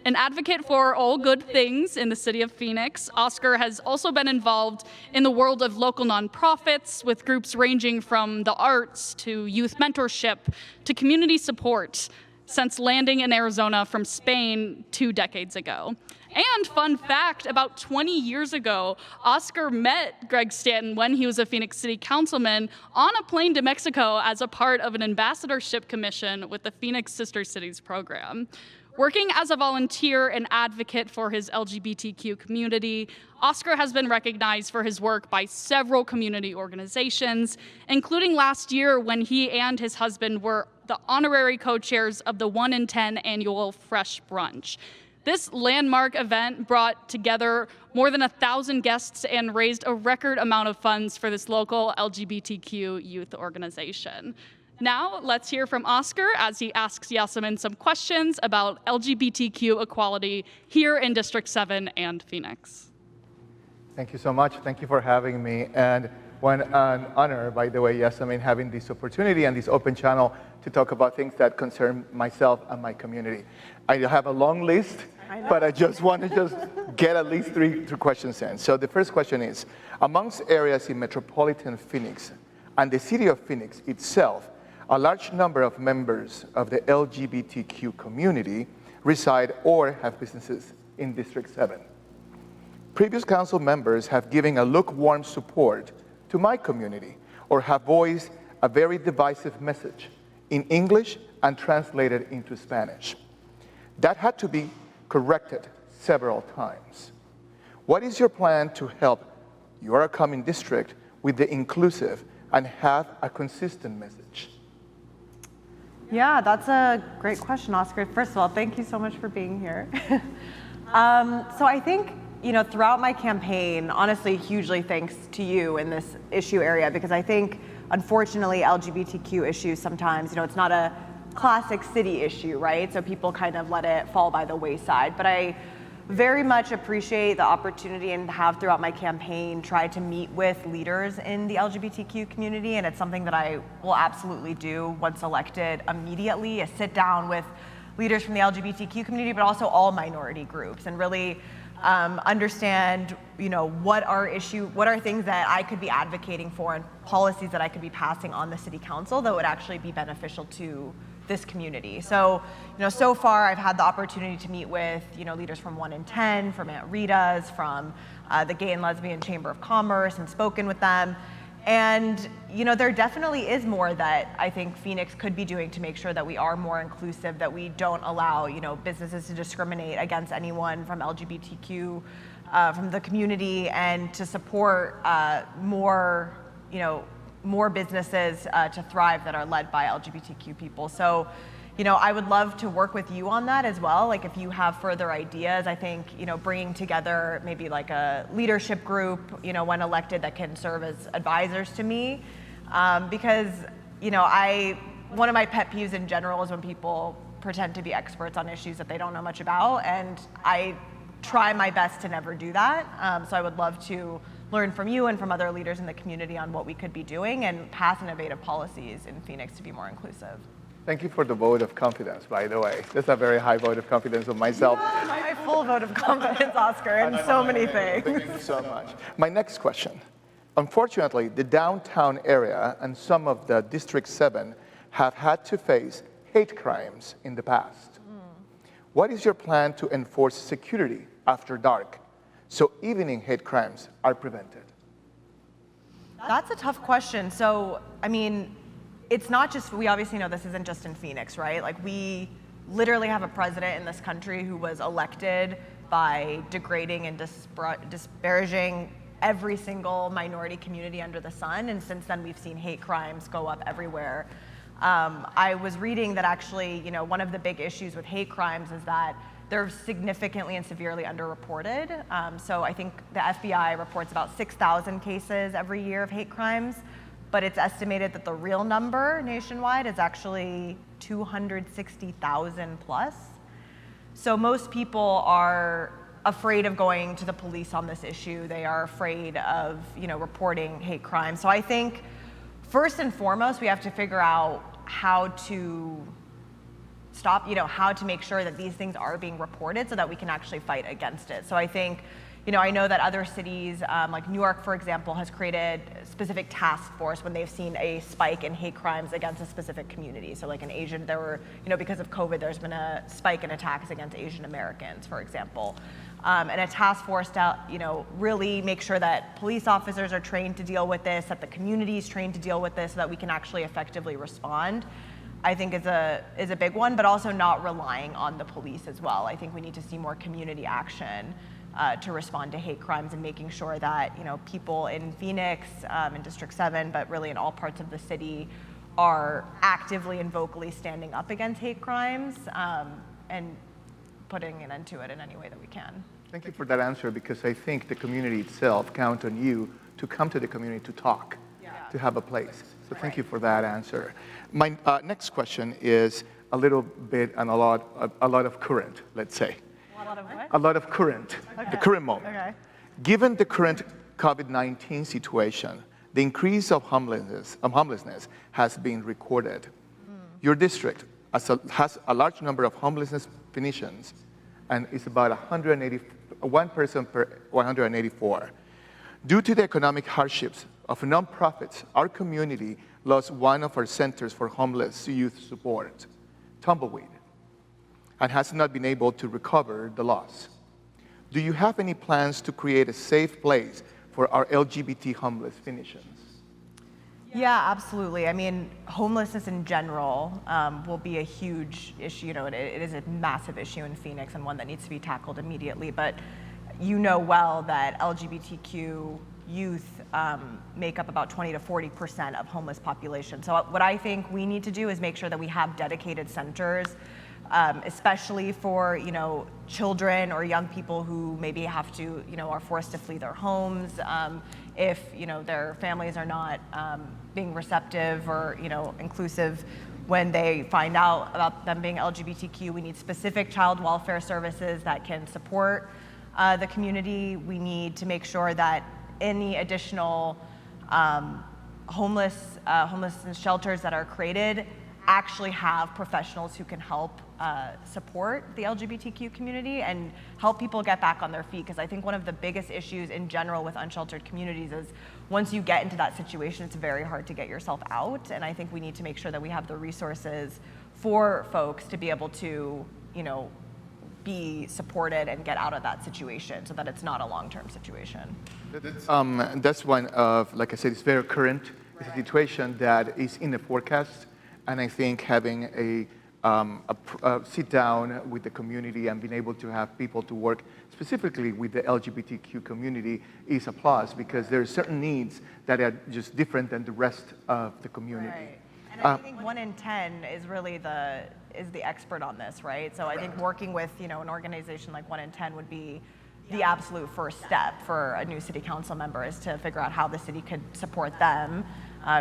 B: An advocate for all good things in the city of Phoenix, Oscar has also been involved in the world of local nonprofits with groups ranging from the arts to youth mentorship to community support since landing in Arizona from Spain 2 decades ago. And fun fact, about 20 years ago, Oscar met Greg Stanton when he was a Phoenix City Councilman on a plane to Mexico as a part of an ambassadorship commission with the Phoenix Sister Cities program. Working as a volunteer and advocate for his LGBTQ community, Oscar has been recognized for his work by several community organizations, including last year when he and his husband were the honorary co-chairs of the 1 in 10 annual Fresh Brunch. This landmark event brought together more than 1,000 guests and raised a record amount of funds for this local LGBTQ youth organization. Now, let's hear from Oscar as he asks Yasamin some questions about LGBTQ equality here in District 7 and Phoenix.
F: Thank you so much. Thank you for having me. And what an honor, by the way, Yasamin, having this opportunity and this open channel to talk about things that concern myself and my community. I have a long list, but I just want to get at least three questions in. So the first question is, amongst areas in metropolitan Phoenix and the city of Phoenix itself, a large number of members of the LGBTQ community reside or have businesses in District 7. Previous council members have given a lukewarm support to my community or have voiced a very divisive message in English and translated into Spanish. That had to be corrected several times. What is your plan to help your upcoming district with the inclusive and have a consistent message?
D: Yeah, that's a great question, Oscar. First of all, thank you so much for being here. So I think, throughout my campaign, honestly, hugely thanks to you in this issue area, because I think, unfortunately, LGBTQ issues sometimes, it's not a classic city issue, right? So people kind of let it fall by the wayside. But I very much appreciate the opportunity and have throughout my campaign tried to meet with leaders in the LGBTQ community, and it's something that I will absolutely do once elected immediately, is sit down with leaders from the LGBTQ community, but also all minority groups, and really understand, what are things that I could be advocating for and policies that I could be passing on the city council that would actually be beneficial to this community. So, so far I've had the opportunity to meet with, leaders from 1 in 10, from Aunt Rita's, from the Gay and Lesbian Chamber of Commerce, and spoken with them. And, there definitely is more that I think Phoenix could be doing to make sure that we are more inclusive, that we don't allow, businesses to discriminate against anyone from LGBTQ, from the community, and to support more businesses to thrive that are led by LGBTQ people. So, I would love to work with you on that as well. Like, if you have further ideas, I think, bringing together maybe like a leadership group, when elected, that can serve as advisors to me. Because, one of my pet peeves in general is when people pretend to be experts on issues that they don't know much about. And I try my best to never do that. So I would love to learn from you and from other leaders in the community on what we could be doing and pass innovative policies in Phoenix to be more inclusive.
F: Thank you for the vote of confidence, by the way. That's a very high vote of confidence of myself.
D: Yeah, my full vote of confidence, Oscar, in so many things.
F: Thank you so much. My next question. Unfortunately, the downtown area and some of the District 7 have had to face hate crimes in the past. What is your plan to enforce security after dark so evening hate crimes are prevented?
D: That's a tough question. So, it's not just, we obviously know this isn't just in Phoenix, right? Like, we literally have a president in this country who was elected by degrading and disparaging every single minority community under the sun. And since then, we've seen hate crimes go up everywhere. I was reading that actually, one of the big issues with hate crimes is that they're significantly and severely underreported. So I think the FBI reports about 6,000 cases every year of hate crimes, but it's estimated that the real number nationwide is actually 260,000 plus. So most people are afraid of going to the police on this issue. They are afraid of, reporting hate crimes. So I think first and foremost, we have to figure out how to stop, how to make sure that these things are being reported so that we can actually fight against it. So I think, I know that other cities, like New York, for example, has created a specific task force when they've seen a spike in hate crimes against a specific community. So like in Asian, there were, because of COVID, there's been a spike in attacks against Asian Americans, for example. And a task force to, really make sure that police officers are trained to deal with this, that the community is trained to deal with this so that we can actually effectively respond, I think is a big one, but also not relying on the police as well. I think we need to see more community action to respond to hate crimes and making sure that, people in Phoenix, in District 7, but really in all parts of the city are actively and vocally standing up against hate crimes and putting an end to it in any way that we can.
F: Thank you for that answer, because I think the community itself counts on you to come to the community to talk, to have a place. So thank you for that answer. My next question is a little bit and a lot of current, let's say.
D: A lot of what?
F: A lot of current, the current moment.
D: Okay.
F: Given the current COVID-19 situation, the increase of homelessness has been recorded. Your district has a large number of homelessness Phoenicians, and it's about 1one person per 184. Due to the economic hardships of nonprofits, our community lost one of our centers for homeless youth support, Tumbleweed, and has not been able to recover the loss. Do you have any plans to create a safe place for our LGBT homeless Phoenicians?
D: Yeah, absolutely. I mean, homelessness in general will be a huge issue. It is a massive issue in Phoenix and one that needs to be tackled immediately. But you know well that LGBTQ youth make up about 20 to 40% of homeless population. So what I think we need to do is make sure that we have dedicated centers, especially for children or young people who maybe have to are forced to flee their homes. If their families are not being receptive or inclusive when they find out about them being LGBTQ, we need specific child welfare services that can support the community. We need to make sure that any additional homelessness shelters that are created actually have professionals who can help support the LGBTQ community and help people get back on their feet. Because I think one of the biggest issues in general with unsheltered communities is once you get into that situation, it's very hard to get yourself out. And I think we need to make sure that we have the resources for folks to be able to, be supported and get out of that situation so that it's not a long-term situation.
F: That's one of, like I said, it's very current. It's a situation that is in the forecast, and I think having a sit down with the community and being able to have people to work specifically with the LGBTQ community is a plus, because there are certain needs that are just different than the rest of the community.
D: Right. And I think 1 in 10 is really the expert on this, right? So I think working with an organization like 1 in 10 would be the absolute first step for a new city council member, is to figure out how the city could support them,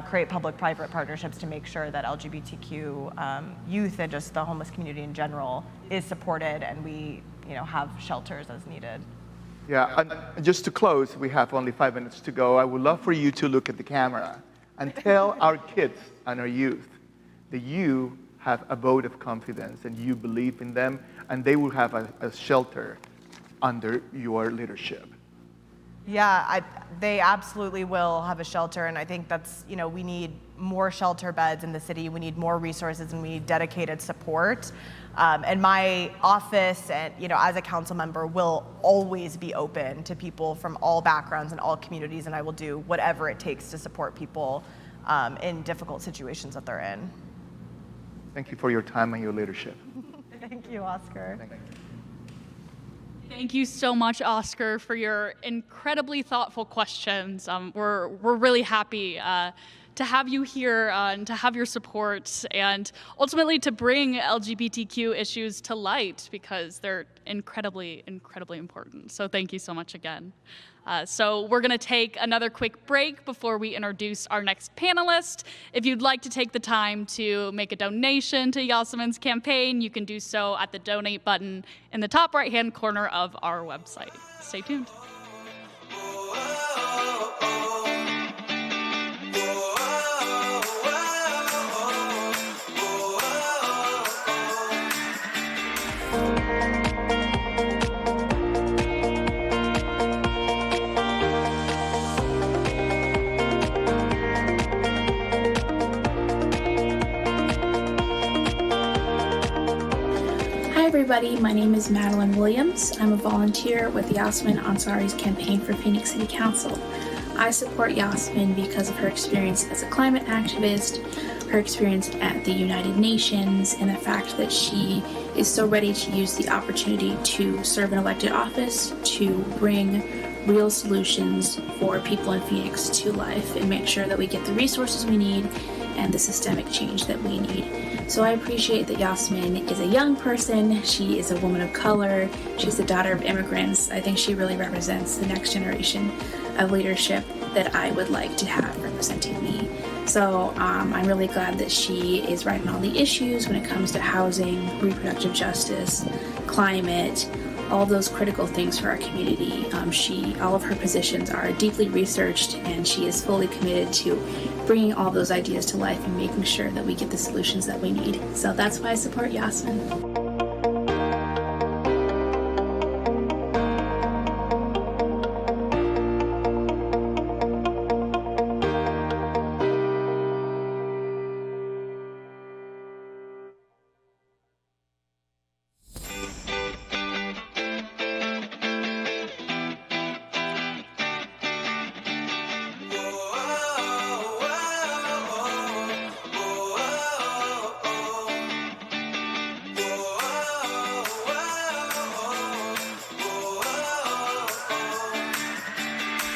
D: create public-private partnerships to make sure that LGBTQ youth and just the homeless community in general is supported, and we have shelters as needed.
F: Yeah, and just to close, we have only 5 minutes to go. I would love for you to look at the camera and tell our kids and our youth that you have a vote of confidence and you believe in them, and they will have a shelter under your leadership.
D: Yeah, they absolutely will have a shelter, and I think that's, we need more shelter beds in the city, we need more resources, and we need dedicated support. And my office, and as a council member, will always be open to people from all backgrounds and all communities, and I will do whatever it takes to support people in difficult situations that they're in.
F: Thank you for your time and your leadership.
D: Thank you, Oscar.
F: Thank you.
B: Thank you so much, Oscar, for your incredibly thoughtful questions. We're really happy to have you here and to have your support and ultimately to bring LGBTQ issues to light because they're incredibly, incredibly important. So thank you so much again. So we're going to take another quick break before we introduce our next panelist. If you'd like to take the time to make a donation to Yasamin's campaign, you can do so at the donate button in the top right-hand corner of our website. Stay tuned.
G: Hi everybody, my name is Madeline Williams. I'm a volunteer with Yasamin Ansari's campaign for Phoenix City Council. I support Yasamin because of her experience as a climate activist, her experience at the United Nations, and the fact that she is so ready to use the opportunity to serve an elected office to bring real solutions for people in Phoenix to life and make sure that we get the resources we need and the systemic change that we need. So I appreciate that Yasamin is a young person, she is a woman of color, she's the daughter of immigrants. I think she really represents the next generation of leadership that I would like to have representing me. So I'm really glad that she is right on all the issues when it comes to housing, reproductive justice, climate, all those critical things for our community. All of her positions are deeply researched and she is fully committed to bringing all those ideas to life and making sure that we get the solutions that we need. So that's why I support Yasamin.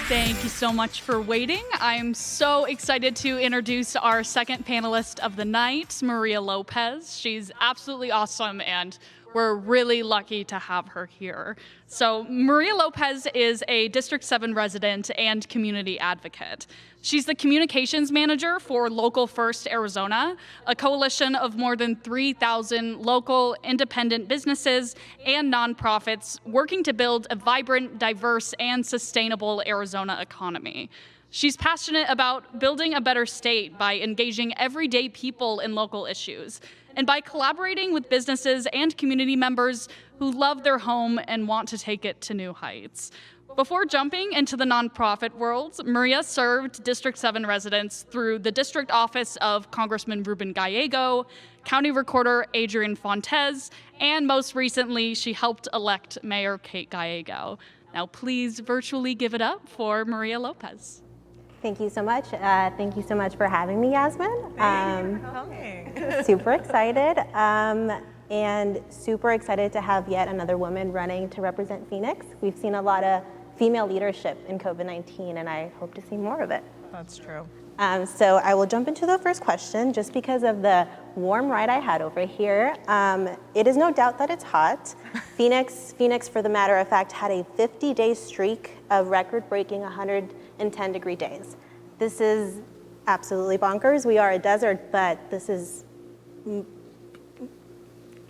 B: Thank you so much for waiting. I'm so excited to introduce our second panelist of the night, Maria Lopez. She's absolutely awesome and we're really lucky to have her here. So Maria Lopez is a District 7 resident and community advocate. She's the communications manager for Local First Arizona, a coalition of more than 3,000 local independent businesses and nonprofits working to build a vibrant, diverse, and sustainable Arizona economy. She's passionate about building a better state by engaging everyday people in local issues and by collaborating with businesses and community members who love their home and want to take it to new heights. Before jumping into the nonprofit world, Maria served District 7 residents through the district office of Congressman Ruben Gallego, County Recorder Adrian Fontes, and most recently, she helped elect Mayor Kate Gallego. Now please virtually give it up for Maria Lopez.
H: Thank you so much. Thank you so much for having me, Yasmin.
D: Thank you for coming.
H: Super excited. And super excited to have yet another woman running to represent Phoenix. We've seen a lot of female leadership in COVID-19, and I hope to see more of it.
D: That's true.
H: So I will jump into the first question just because of the warm ride I had over here. It is no doubt that it's hot. Phoenix, for the matter of fact, had a 50-day streak of record-breaking 110-degree days. This is absolutely bonkers. We are a desert, but this is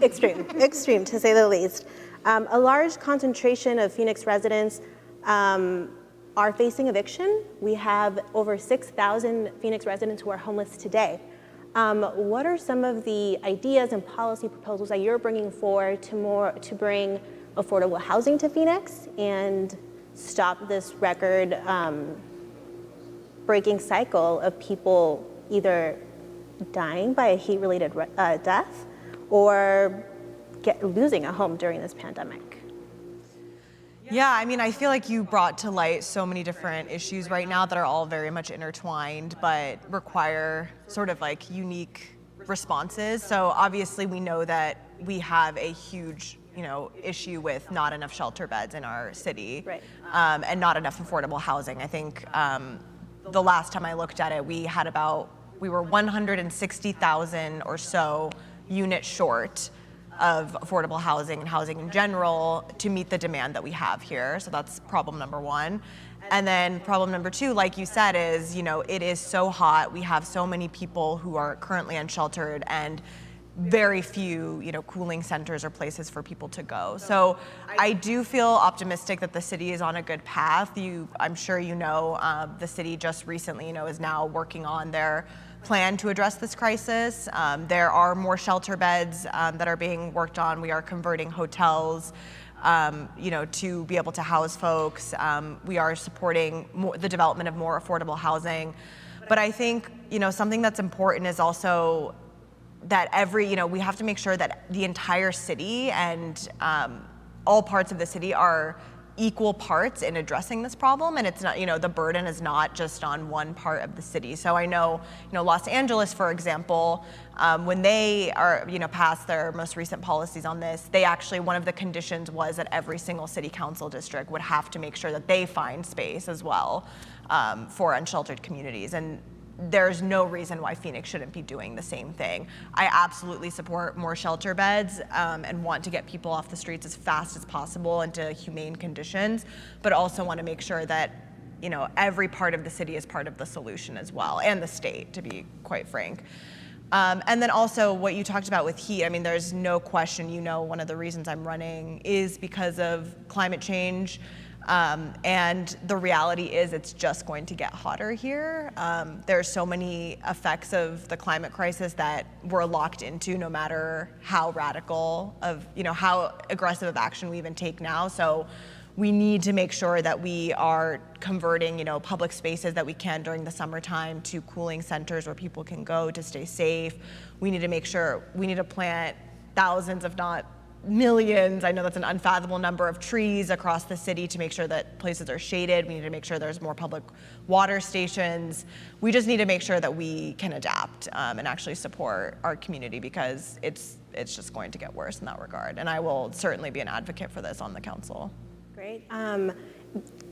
H: extreme to say the least. A large concentration of Phoenix residents are facing eviction. We have over 6,000 Phoenix residents who are homeless today. What are some of the ideas and policy proposals that you're bringing forward to bring affordable housing to Phoenix and stop this record breaking cycle of people either dying by a heat-related death or losing a home during this pandemic?
D: Yeah, I mean, I feel like you brought to light so many different issues right now that are all very much intertwined, but require sort of like unique responses. So obviously we know that we have a huge, issue with not enough shelter beds in our city,
H: Right.
D: And not enough affordable housing. I think the last time I looked at it, we were 160,000 or so units short of affordable housing and housing in general to meet the demand that we have here. So that's problem number one. And then problem number two, like you said, is, it is so hot. We have so many people who are currently unsheltered and very few, cooling centers or places for people to go. So I do feel optimistic that the city is on a good path. I'm sure the city just recently, is now working on their plan to address this crisis. There are more shelter beds that are being worked on. We are converting hotels, to be able to house folks. We are supporting the development of more affordable housing. But I think, something that's important is also that we have to make sure that the entire city and all parts of the city are equal parts in addressing this problem, and it's not, the burden is not just on one part of the city. So I know, Los Angeles, for example, when they are, passed their most recent policies on this, they actually, one of the conditions was that every single city council district would have to make sure that they find space as well for unsheltered communities. And there's no reason why Phoenix shouldn't be doing the same thing. I absolutely support more shelter beds and want to get people off the streets as fast as possible into humane conditions, but also want to make sure that, every part of the city is part of the solution as well, and the state, to be quite frank. And then also what you talked about with heat, there's no question, one of the reasons I'm running is because of climate change. And the reality is it's just going to get hotter here. There's so many effects of the climate crisis that we're locked into no matter how radical how aggressive of action we even take now. So we need to make sure that we are converting, public spaces that we can during the summertime to cooling centers where people can go to stay safe. We need to plant thousands, if not millions, I know that's an unfathomable number of trees across the city to make sure that places are shaded. We need to make sure there's more public water stations. We just need to make sure that we can adapt and actually support our community, because it's just going to get worse in that regard. And I will certainly be an advocate for this on the council.
H: Great.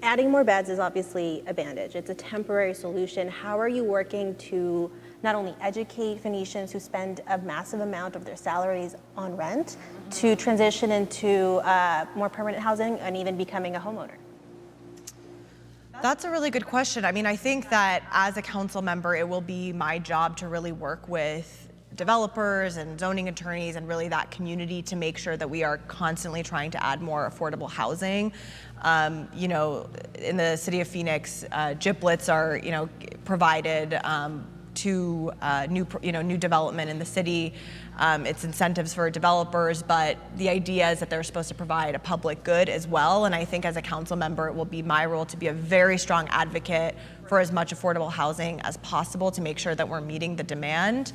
H: Adding more beds is obviously a bandage. It's a temporary solution. How are you working to not only educate Phoenicians who spend a massive amount of their salaries on rent to transition into more permanent housing and even becoming a homeowner?
D: That's a really good question. I think that as a council member, it will be my job to really work with developers and zoning attorneys and really that community to make sure that we are constantly trying to add more affordable housing. In the city of Phoenix, GIPLETs are, provided to new development in the city. It's incentives for developers, but the idea is that they're supposed to provide a public good as well. And I think as a council member, it will be my role to be a very strong advocate for as much affordable housing as possible to make sure that we're meeting the demand.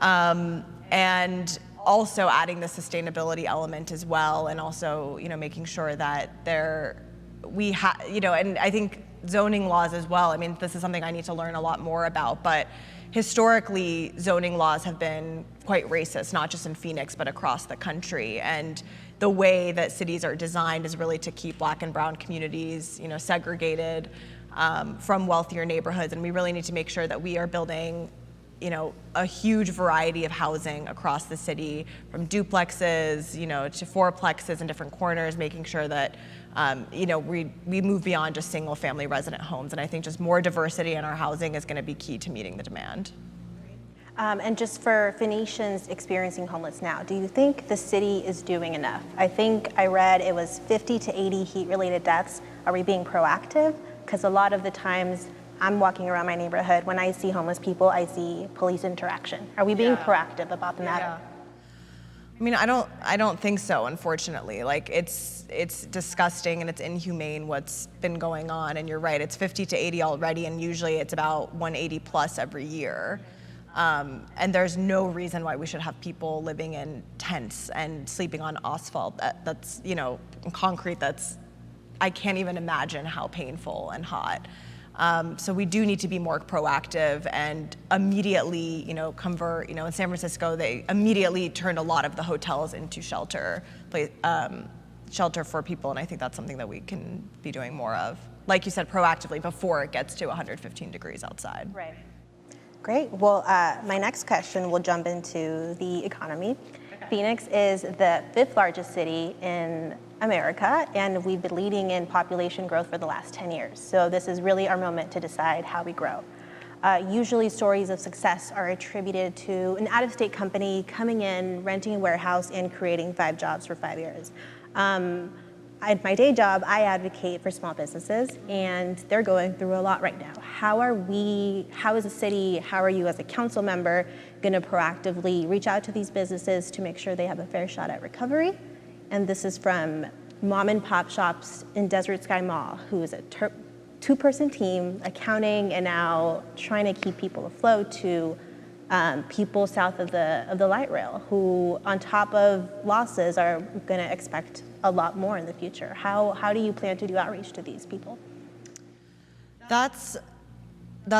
D: And also adding the sustainability element as well, and also, making sure that and I think zoning laws as well. This is something I need to learn a lot more about, but historically, zoning laws have been quite racist, not just in Phoenix, but across the country. And the way that cities are designed is really to keep Black and brown communities, segregated from wealthier neighborhoods. And we really need to make sure that we are building a huge variety of housing across the city, from duplexes, to fourplexes in different corners, making sure that, we move beyond just single family resident homes. And I think just more diversity in our housing is going to be key to meeting the demand.
H: And just for Phoenicians experiencing homeless now, do you think the city is doing enough? I think I read it was 50 to 80 heat-related deaths. Are we being proactive? Because a lot of the times I'm walking around my neighborhood, when I see homeless people, I see police interaction. Are we being proactive about the matter?
D: I don't think so, unfortunately. It's disgusting and it's inhumane what's been going on. And you're right, it's 50 to 80 already, and usually it's about 180 plus every year. And there's no reason why we should have people living in tents and sleeping on asphalt that's concrete I can't even imagine how painful and hot. So we do need to be more proactive and immediately, convert. In San Francisco, they immediately turned a lot of the hotels into shelter for people, and I think that's something that we can be doing more of.
I: like you said, proactively before it gets to 115 degrees outside.
H: Right. Great. Well, my next question will jump into the economy. Phoenix is the 5th largest city in America, and we've been leading in population growth for the last 10 years. So this is really our moment to decide how we grow. Usually stories of success are attributed to an out-of-state company coming in, renting a warehouse, and creating 5 jobs for 5 years. At my day job, I advocate for small businesses, and they're going through a lot right now. How as a city, how are you as a council member gonna proactively reach out to these businesses to make sure they have a fair shot at recovery? And this is from mom and pop shops in Desert Sky Mall, who is a 2-person team, accounting, and now trying to keep people afloat, to people south of the light rail, who on top of losses are gonna expect a lot more in the future. How do you plan to do outreach to these people?
I: That's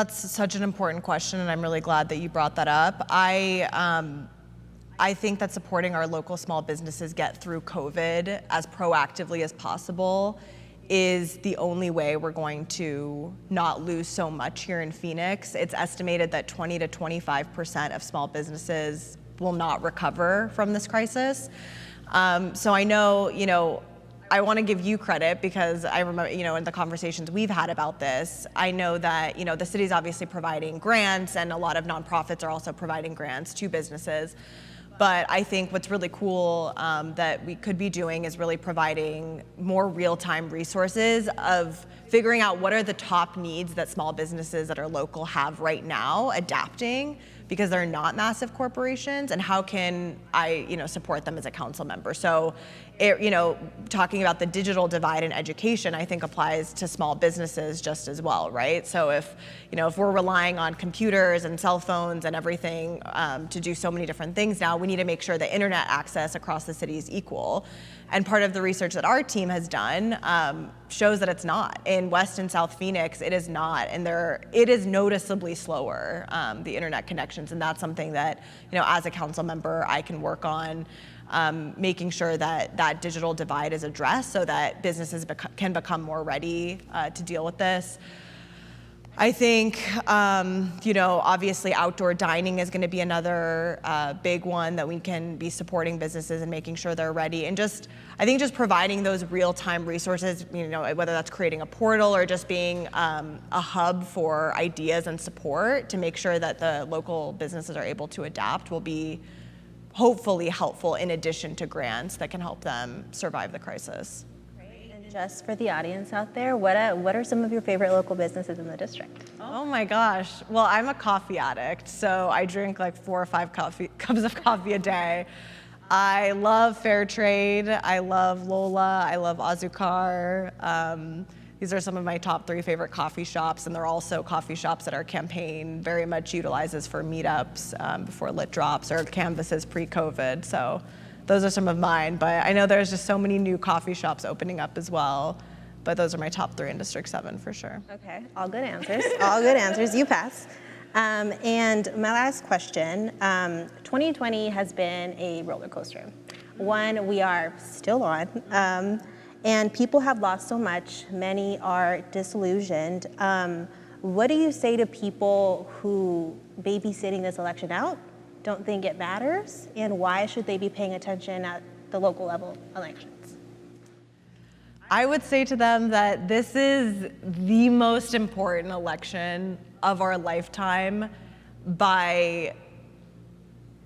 I: such an important question, and I'm really glad that you brought that up. I think that supporting our local small businesses get through COVID as proactively as possible is the only way we're going to not lose so much here in Phoenix. It's estimated that 20 to 25% of small businesses will not recover from this crisis. So I know, I want to give you credit because I remember, in the conversations we've had about this, I know that, the city's obviously providing grants, and a lot of nonprofits are also providing grants to businesses. But I think what's really cool that we could be doing is really providing more real-time resources of figuring out what are the top needs that small businesses that are local have right now, adapting, because they're not massive corporations, and how can I, support them as a council member. So, talking about the digital divide in education, I think applies to small businesses just as well, right? So if we're relying on computers and cell phones and everything to do so many different things now, we need to make sure that internet access across the city is equal. And part of the research that our team has done shows that it's not. In West and South Phoenix, it is not, and it is noticeably slower, the internet connections, and that's something that, as a council member, I can work on, making sure that that digital divide is addressed so that businesses can become more ready to deal with this. I think, obviously outdoor dining is going to be another big one that we can be supporting businesses and making sure they're ready. And I think just providing those real-time resources, whether that's creating a portal or just being a hub for ideas and support to make sure that the local businesses are able to adapt will be hopefully helpful, in addition to grants that can help them survive the crisis.
H: Just for the audience out there, what are some of your favorite local businesses in the district?
I: Oh my gosh. Well, I'm a coffee addict, so I drink like 4 or 5 cups of coffee a day. I love Fair Trade. I love Lola. I love Azucar. These are some of my top 3 favorite coffee shops, and they're also coffee shops that our campaign very much utilizes for meetups before lit drops or canvases pre-COVID. So those are some of mine, but I know there's just so many new coffee shops opening up as well. But those are my top 3 in District 7 for sure.
H: Okay, all good answers. All good answers. You pass. And my last question: 2020 has been a roller coaster. One we are still on, and people have lost so much. Many are disillusioned. What do you say to people who babysitting this election out, don't think it matters, and why should they be paying attention at the local level elections?
I: I would say to them that this is the most important election of our lifetime and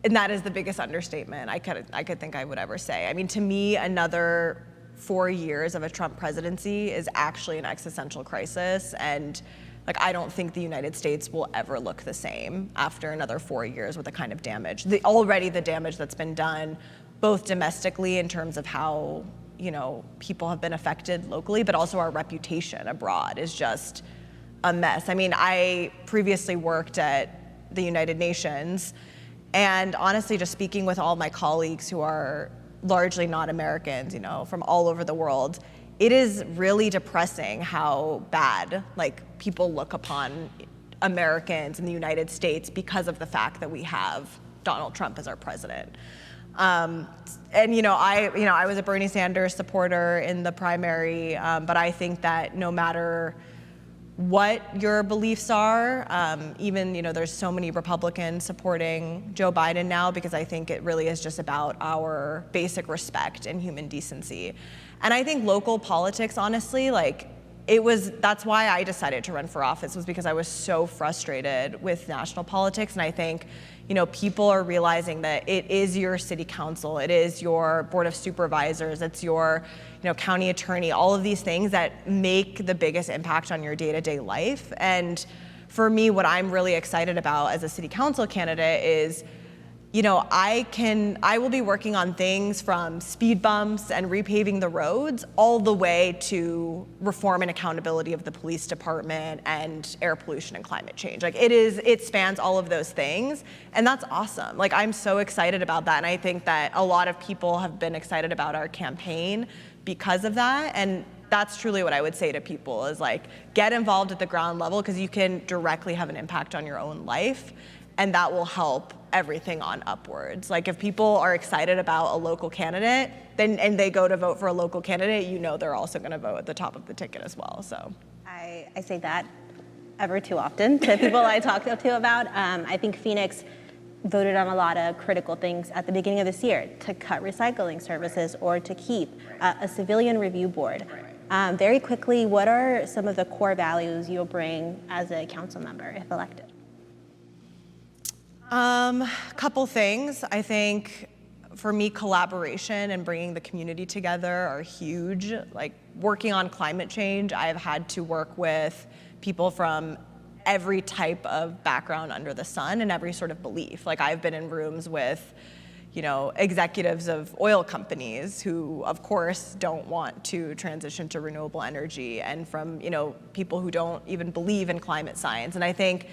I: that is the biggest understatement I could think I would ever say. I mean, to me, another 4 years of a Trump presidency is actually an existential crisis, and I don't think the United States will ever look the same after another 4 years with the kind of damage. Already the damage that's been done, both domestically in terms of how, people have been affected locally, but also our reputation abroad is just a mess. I mean, I previously worked at the United Nations, and honestly, just speaking with all my colleagues who are largely not Americans, from all over the world, it is really depressing how bad people look upon Americans in the United States because of the fact that we have Donald Trump as our president. And I was a Bernie Sanders supporter in the primary, but I think that no matter what your beliefs are, even there's so many Republicans supporting Joe Biden now, because I think it really is just about our basic respect and human decency. And I think local politics, honestly, that's why I decided to run for office, was because I was so frustrated with national politics. And I think people are realizing that it is your city council, it is your board of supervisors, it's your county attorney, all of these things that make the biggest impact on your day-to-day life. And for me, what I'm really excited about as a city council candidate is I will be working on things from speed bumps and repaving the roads all the way to reform and accountability of the police department and air pollution and climate change. It spans all of those things, and that's awesome. I'm so excited about that, and I think that a lot of people have been excited about our campaign because of that. And that's truly what I would say to people is get involved at the ground level, because you can directly have an impact on your own life, and that will help everything on upwards. If people are excited about a local candidate, and they go to vote for a local candidate, they're also going to vote at the top of the ticket as well. So
H: I say that ever too often to people I talk to about. I think Phoenix voted on a lot of critical things at the beginning of this year, to cut recycling services or to keep a civilian review board. Very quickly, what are some of the core values you'll bring as a council member if elected?
I: Couple things. I think for me, collaboration and bringing the community together are huge. Working on climate change, I've had to work with people from every type of background under the sun and every sort of belief. I've been in rooms with executives of oil companies who, of course, don't want to transition to renewable energy, and from people who don't even believe in climate science. And I think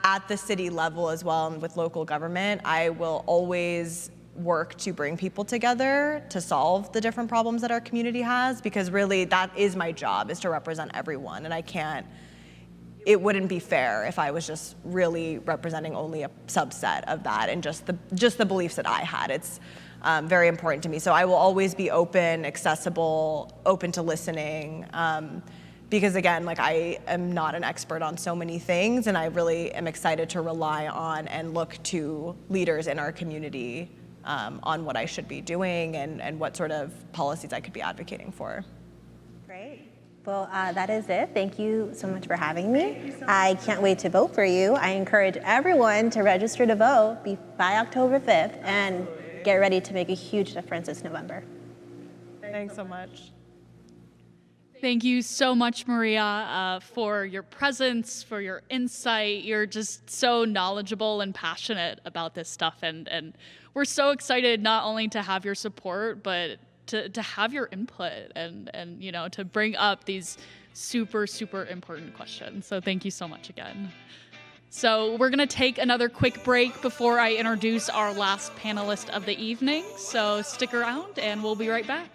I: at the city level as well, and with local government, I will always work to bring people together to solve the different problems that our community has, because really that is my job, is to represent everyone. And it wouldn't be fair if I was just really representing only a subset of that and just the beliefs that I had. It's very important to me. So I will always be open, accessible, open to listening, because again, I am not an expert on so many things, and I really am excited to rely on and look to leaders in our community on what I should be doing and what sort of policies I could be advocating for.
H: Great. Well, that is it. Thank you so much for having me. I can't wait to vote for you. I encourage everyone to register to vote by October 5th and get ready to make a huge difference this November.
I: Thanks so much.
B: Thank you so much, Maria, for your presence, for your insight. You're just so knowledgeable and passionate about this stuff. And we're so excited not only to have your support, but to have your input and to bring up these super, super important questions. So thank you so much again. So we're going to take another quick break before I introduce our last panelist of the evening. So stick around and we'll be right back.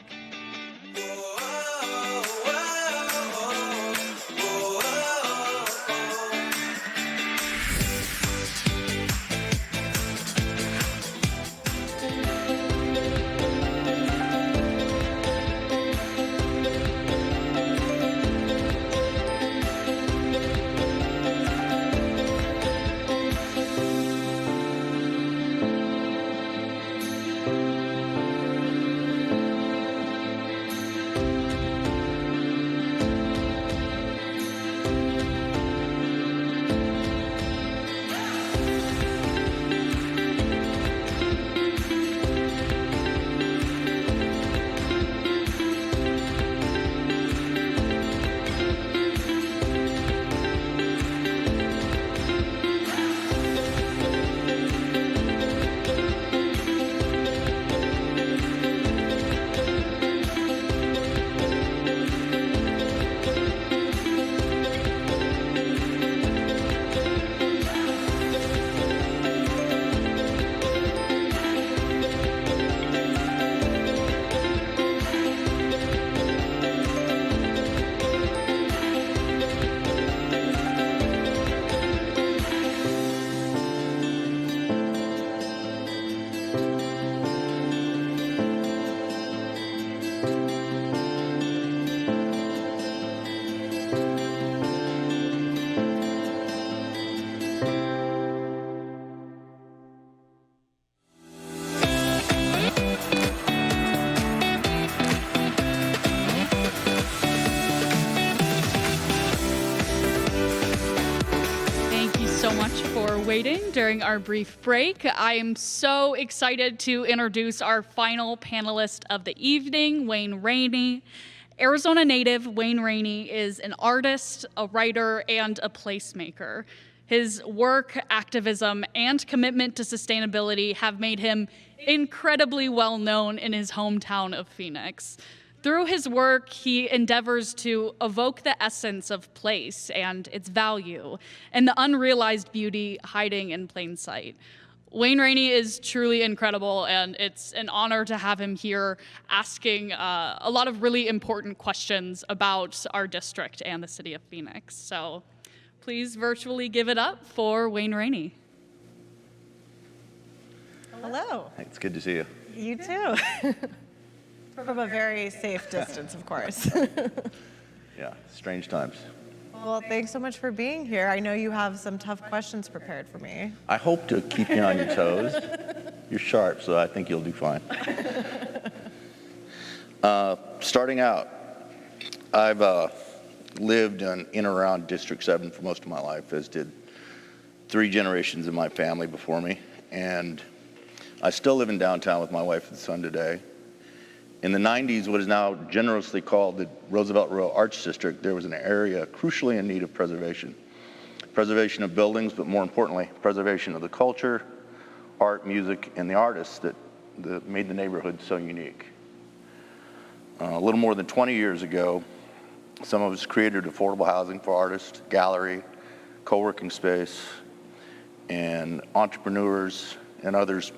B: waiting during our brief break. I am so excited to introduce our final panelist of the evening, Wayne Rainey. Arizona native Wayne Rainey is an artist, a writer, and a placemaker. His work, activism, and commitment to sustainability have made him incredibly well known in his hometown of Phoenix. Through his work, he endeavors to evoke the essence of place and its value, and the unrealized beauty hiding in plain sight. Wayne Rainey is truly incredible, and it's an honor to have him here asking a lot of really important questions about our district and the city of Phoenix. So please virtually give it up for Wayne Rainey.
I: Hello.
J: It's good to see you.
I: You too. From a very safe distance, of course.
J: Yeah, strange times.
I: Well, thanks so much for being here. I know you have some tough questions prepared for me.
J: I hope to keep you on your toes. You're sharp, so I think you'll do fine. Starting out, I've lived in and around District 7 for most of my life, as did 3 generations of my family before me. And I still live in downtown with my wife and son today. In the 90s, what is now generously called the Roosevelt Royal Arts District, there was an area crucially in need of preservation. Preservation of buildings, but more importantly, preservation of the culture, art, music, and the artists that made the neighborhood so unique. A little more than 20 years ago, some of us created affordable housing for artists, gallery, co-working space, and entrepreneurs and others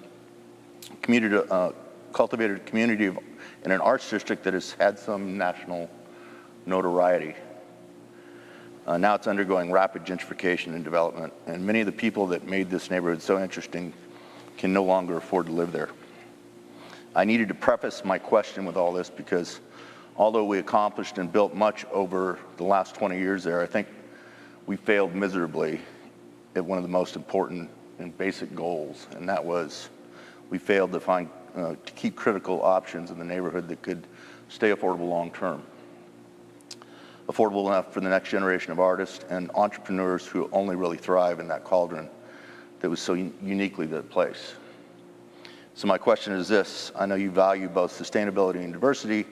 J: cultivated a community in an arts district that has had some national notoriety. Now it's undergoing rapid gentrification and development, and many of the people that made this neighborhood so interesting can no longer afford to live there. I needed to preface my question with all this because although we accomplished and built much over the last 20 years there, I think we failed miserably at one of the most important and basic goals, and that was we failed to keep critical options in the neighborhood that could stay affordable long term. Affordable enough for the next generation of artists and entrepreneurs who only really thrive in that cauldron that was so uniquely the place. So my question is this: I know you value both sustainability and diversity,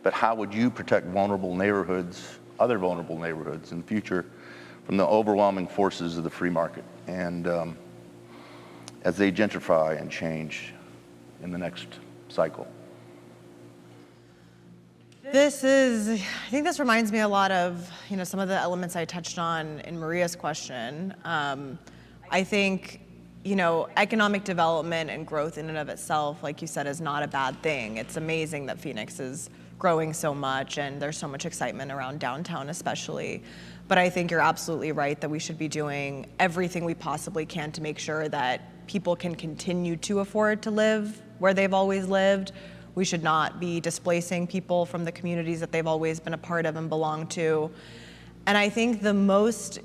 J: but how would you protect vulnerable neighborhoods, other vulnerable neighborhoods in the future from the overwhelming forces of the free market and as they gentrify and change in the next cycle?
I: I think this reminds me a lot of, some of the elements I touched on in Maria's question. I think, economic development and growth in and of itself, like you said, is not a bad thing. It's amazing that Phoenix is growing so much and there's so much excitement around downtown especially. But I think you're absolutely right that we should be doing everything we possibly can to make sure that people can continue to afford to live where they've always lived. We should not be displacing people from the communities that they've always been a part of and belong to. And I think the most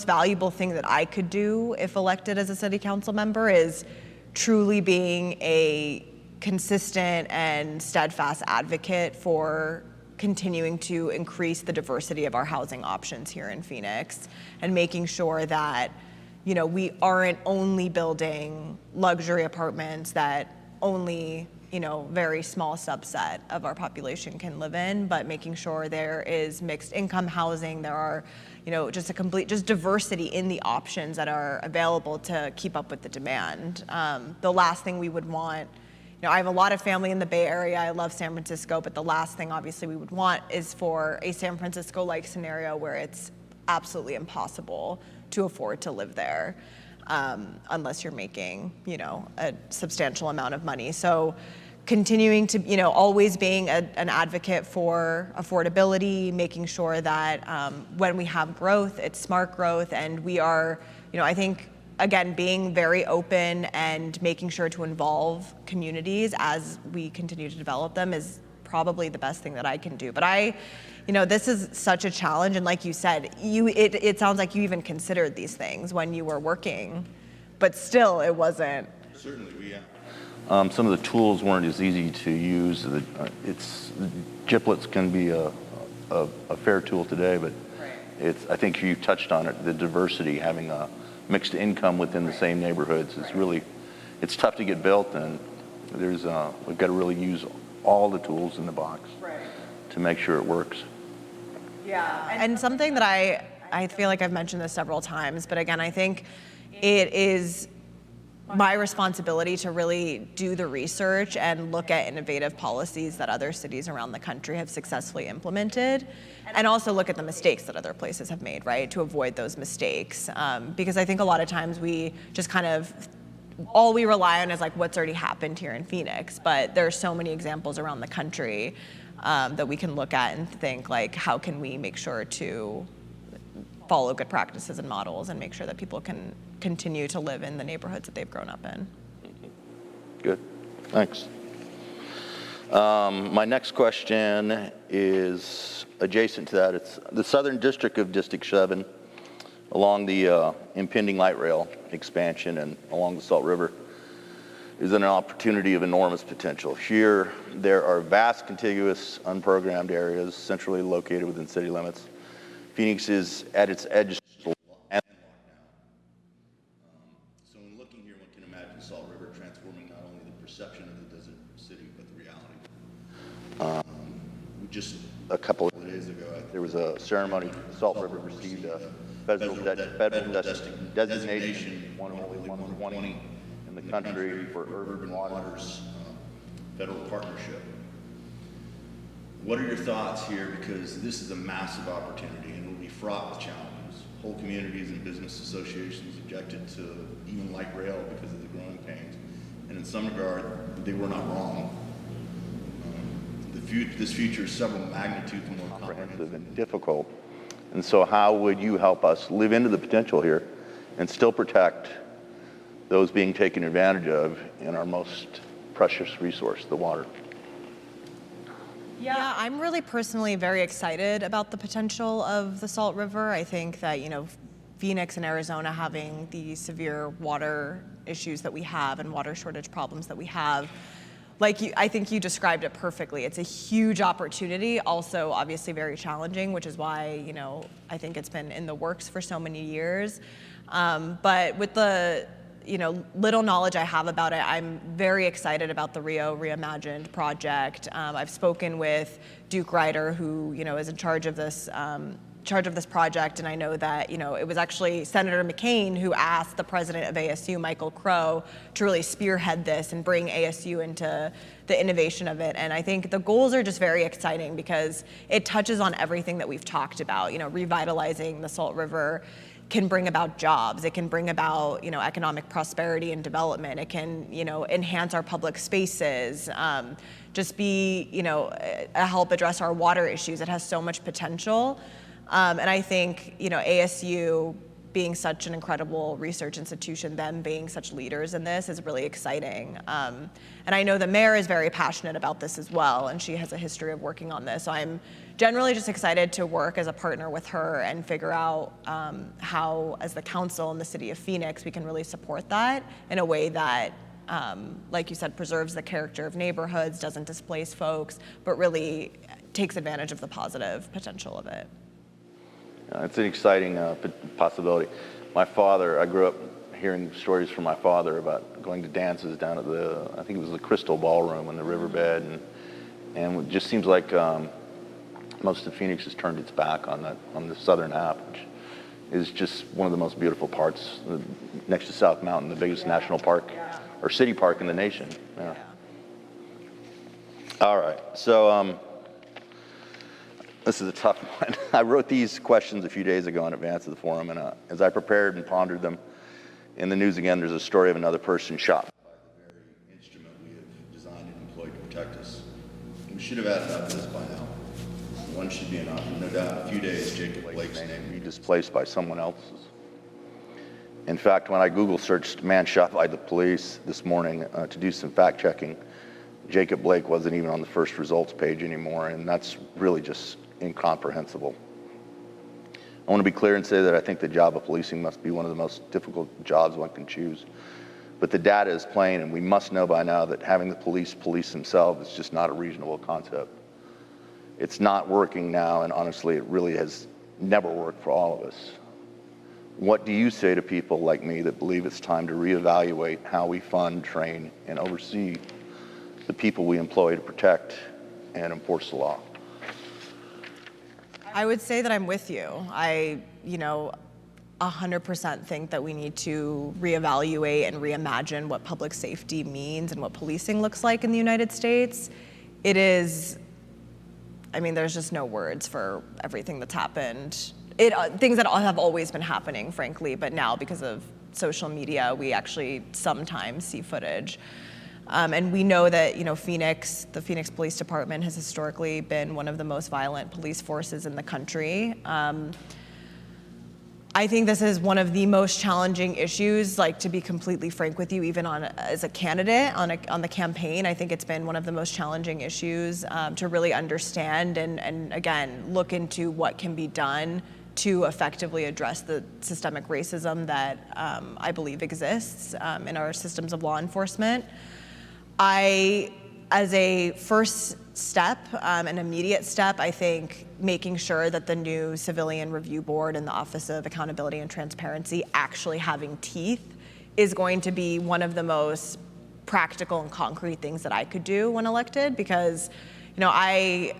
I: valuable thing that I could do if elected as a city council member is truly being a consistent and steadfast advocate for continuing to increase the diversity of our housing options here in Phoenix and making sure that we aren't only building luxury apartments that only, very small subset of our population can live in, but making sure there is mixed income housing, there are, just diversity in the options that are available to keep up with the demand. The last thing we would want, I have a lot of family in the Bay Area, I love San Francisco, but the last thing obviously we would want is for a San Francisco-like scenario where it's absolutely impossible to afford to live there unless you're making, a substantial amount of money. So continuing to, always being an advocate for affordability, making sure that when we have growth, it's smart growth, and we are, I think, again, being very open and making sure to involve communities as we continue to develop them is probably the best thing that I can do. But this is such a challenge, and like you said, it sounds like you even considered these things when you were working, but still it wasn't.
J: Certainly, yeah. Some of the tools weren't as easy to use. Giblets can be a fair tool today, but I think you touched on it, the diversity, having a mixed income within the same neighborhoods is really, it's tough to get built, and we've got to really use all the tools in the box to make sure it works.
I: Yeah, and something that I feel like I've mentioned this several times, but again, I think it is my responsibility to really do the research and look at innovative policies that other cities around the country have successfully implemented, and also look at the mistakes that other places have made, right, to avoid those mistakes. Because I think a lot of times we just kind of, all we rely on is like what's already happened here in Phoenix, but there are so many examples around the country that we can look at and think like, how can we make sure to follow good practices and models and make sure that people can continue to live in the neighborhoods that they've grown up in.
J: Good, thanks. My next question is adjacent to that. It's the Southern District of District 7 along the impending light rail expansion and along the Salt River is an opportunity of enormous potential. Here, there are vast contiguous unprogrammed areas centrally located within city limits. Phoenix is at its edge and landlocked now. So when looking here, one can imagine Salt River transforming not only the perception of the desert city, but the reality. Just a couple of days ago, there was a ceremony. Salt River received a federal designation, one of only 120 in the country for urban waters federal partnership. What are your thoughts here? Because this is a massive opportunity and it will be fraught with challenges. Whole communities and business associations objected to even light rail because of the growing pains. And in some regard, they were not wrong. This future is several magnitudes more comprehensive and difficult. And so how would you help us live into the potential here and still protect those being taken advantage of in our most precious resource, the water?
I: Yeah, I'm really personally very excited about the potential of the Salt River. I think that, you know, Phoenix and Arizona having the severe water issues that we have and water shortage problems that we have, I think you described it perfectly. It's a huge opportunity, also obviously very challenging, which is why, you know, I think it's been in the works for so many years. But with the, you know, little knowledge I have about it, I'm very excited about the Rio Reimagined project. I've spoken with Duke Ryder, who, you know, is in charge of this project, and I know that, you know, it was actually Senator McCain who asked the president of ASU, Michael Crow, to really spearhead this and bring ASU into the innovation of it. And I think the goals are just very exciting because it touches on everything that we've talked about. You know, revitalizing the Salt River can bring about jobs. It can bring about, you know, economic prosperity and development. It can, you know, enhance our public spaces, just be, you know, help address our water issues. It has so much potential. And I think, you know, ASU being such an incredible research institution, them being such leaders in this is really exciting. And I know the mayor is very passionate about this as well, and she has a history of working on this. So I'm generally just excited to work as a partner with her and figure out how, as the council in the city of Phoenix, we can really support that in a way that, like you said, preserves the character of neighborhoods, doesn't displace folks, but really takes advantage of the positive potential of it.
J: It's an exciting possibility. My father, I grew up hearing stories from my father about going to dances down at the, I think it was the Crystal Ballroom in the riverbed, and it just seems like most of Phoenix has turned its back on the southern half, which is just one of the most beautiful parts, next to South Mountain, the biggest national park or city park in the nation. Yeah. All right, so this is a tough one. I wrote these questions a few days ago in advance of the forum, and as I prepared and pondered them, in the news again, there's a story of another person shot by the very instrument we have designed and employed to protect us. We should have added up to this by now. One should be enough. No doubt in a few days, Jacob Blake's name will be displaced by someone else's. In fact, when I Google searched man shot by the police this morning to do some fact checking, Jacob Blake wasn't even on the first results page anymore, and that's really just incomprehensible. I want to be clear and say that I think the job of policing must be one of the most difficult jobs one can choose. But the data is plain, and we must know by now that having the police police themselves is just not a reasonable concept. It's not working now, and honestly, it really has never worked for all of us. What do you say to people like me that believe it's time to reevaluate how we fund, train, and oversee the people we employ to protect and enforce the law?
I: I would say that I'm with you. I 100% think that we need to reevaluate and reimagine what public safety means and what policing looks like in the United States. It is, there's just no words for everything that's happened. Things that have always been happening, frankly, but now because of social media, we actually sometimes see footage. And we know that, the Phoenix Police Department has historically been one of the most violent police forces in the country. I think this is one of the most challenging issues, to be completely frank with you, even as a candidate on the campaign. I think it's been one of the most challenging issues to really understand and again, look into what can be done to effectively address the systemic racism that I believe exists in our systems of law enforcement. As a first step, an immediate step, I think making sure that the new Civilian Review Board and the Office of Accountability and Transparency actually having teeth is going to be one of the most practical and concrete things that I could do when elected, because I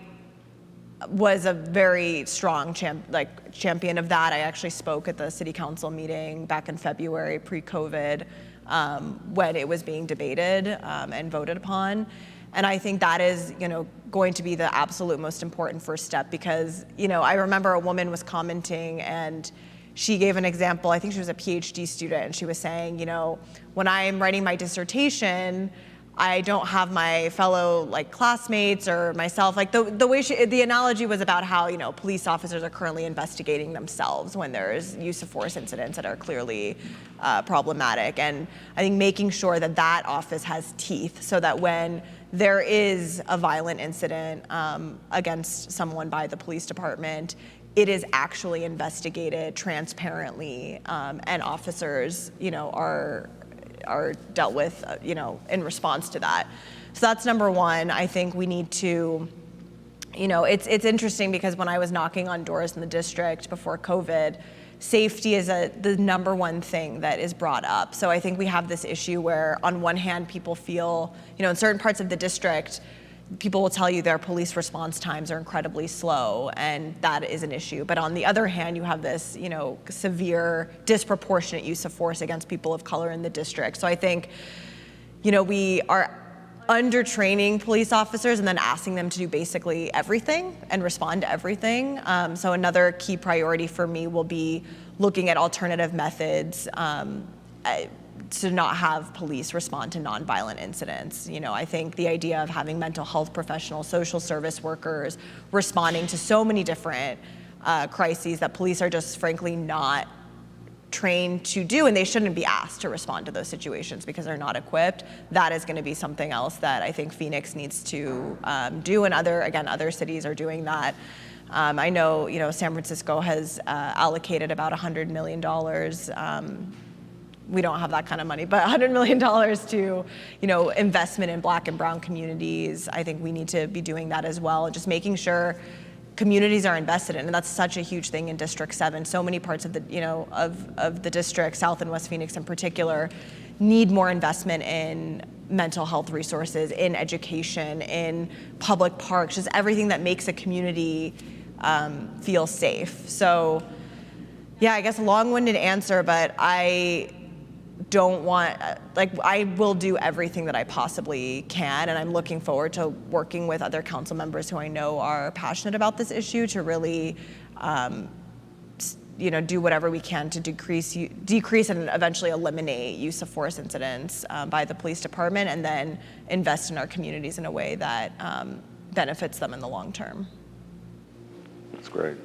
I: was a very strong champion of that. I actually spoke at the city council meeting back in February, pre-COVID, when it was being debated and voted upon. And I think that is, going to be the absolute most important first step, because, I remember a woman was commenting and she gave an example. I think she was a PhD student, and she was saying, when I'm writing my dissertation, I don't have my fellow classmates or myself. The way the analogy was about how police officers are currently investigating themselves when there's use of force incidents that are clearly problematic. And I think making sure that that office has teeth, so that when there is a violent incident against someone by the police department, it is actually investigated transparently, and officers are dealt with, in response to that. So that's number one. I think we need to, it's interesting because when I was knocking on doors in the district before COVID, safety is the number one thing that is brought up. So I think we have this issue where on one hand, people feel, in certain parts of the district, people will tell you their police response times are incredibly slow, and that is an issue. But on the other hand, you have this, severe, disproportionate use of force against people of color in the district. So I think, we are under-training police officers and then asking them to do basically everything and respond to everything. So another key priority for me will be looking at alternative methods to not have police respond to nonviolent incidents. I think the idea of having mental health professionals, social service workers responding to so many different crises that police are just frankly not trained to do, and they shouldn't be asked to respond to those situations because they're not equipped. That is going to be something else that I think Phoenix needs to do, and other cities are doing that. I know, San Francisco has allocated about $100 million. We don't have that kind of money, but $100 million to, investment in Black and Brown communities. I think we need to be doing that as well, just making sure communities are invested in, and that's such a huge thing in District 7. So many parts of the, of the district, South and West Phoenix in particular, need more investment in mental health resources, in education, in public parks, just everything that makes a community feel safe. So, yeah, I guess a long-winded answer, but I don't want, I will do everything that I possibly can, and I'm looking forward to working with other council members who I know are passionate about this issue to really, do whatever we can to decrease and eventually eliminate use of force incidents by the police department, and then invest in our communities in a way that benefits them in the long term.
J: That's great.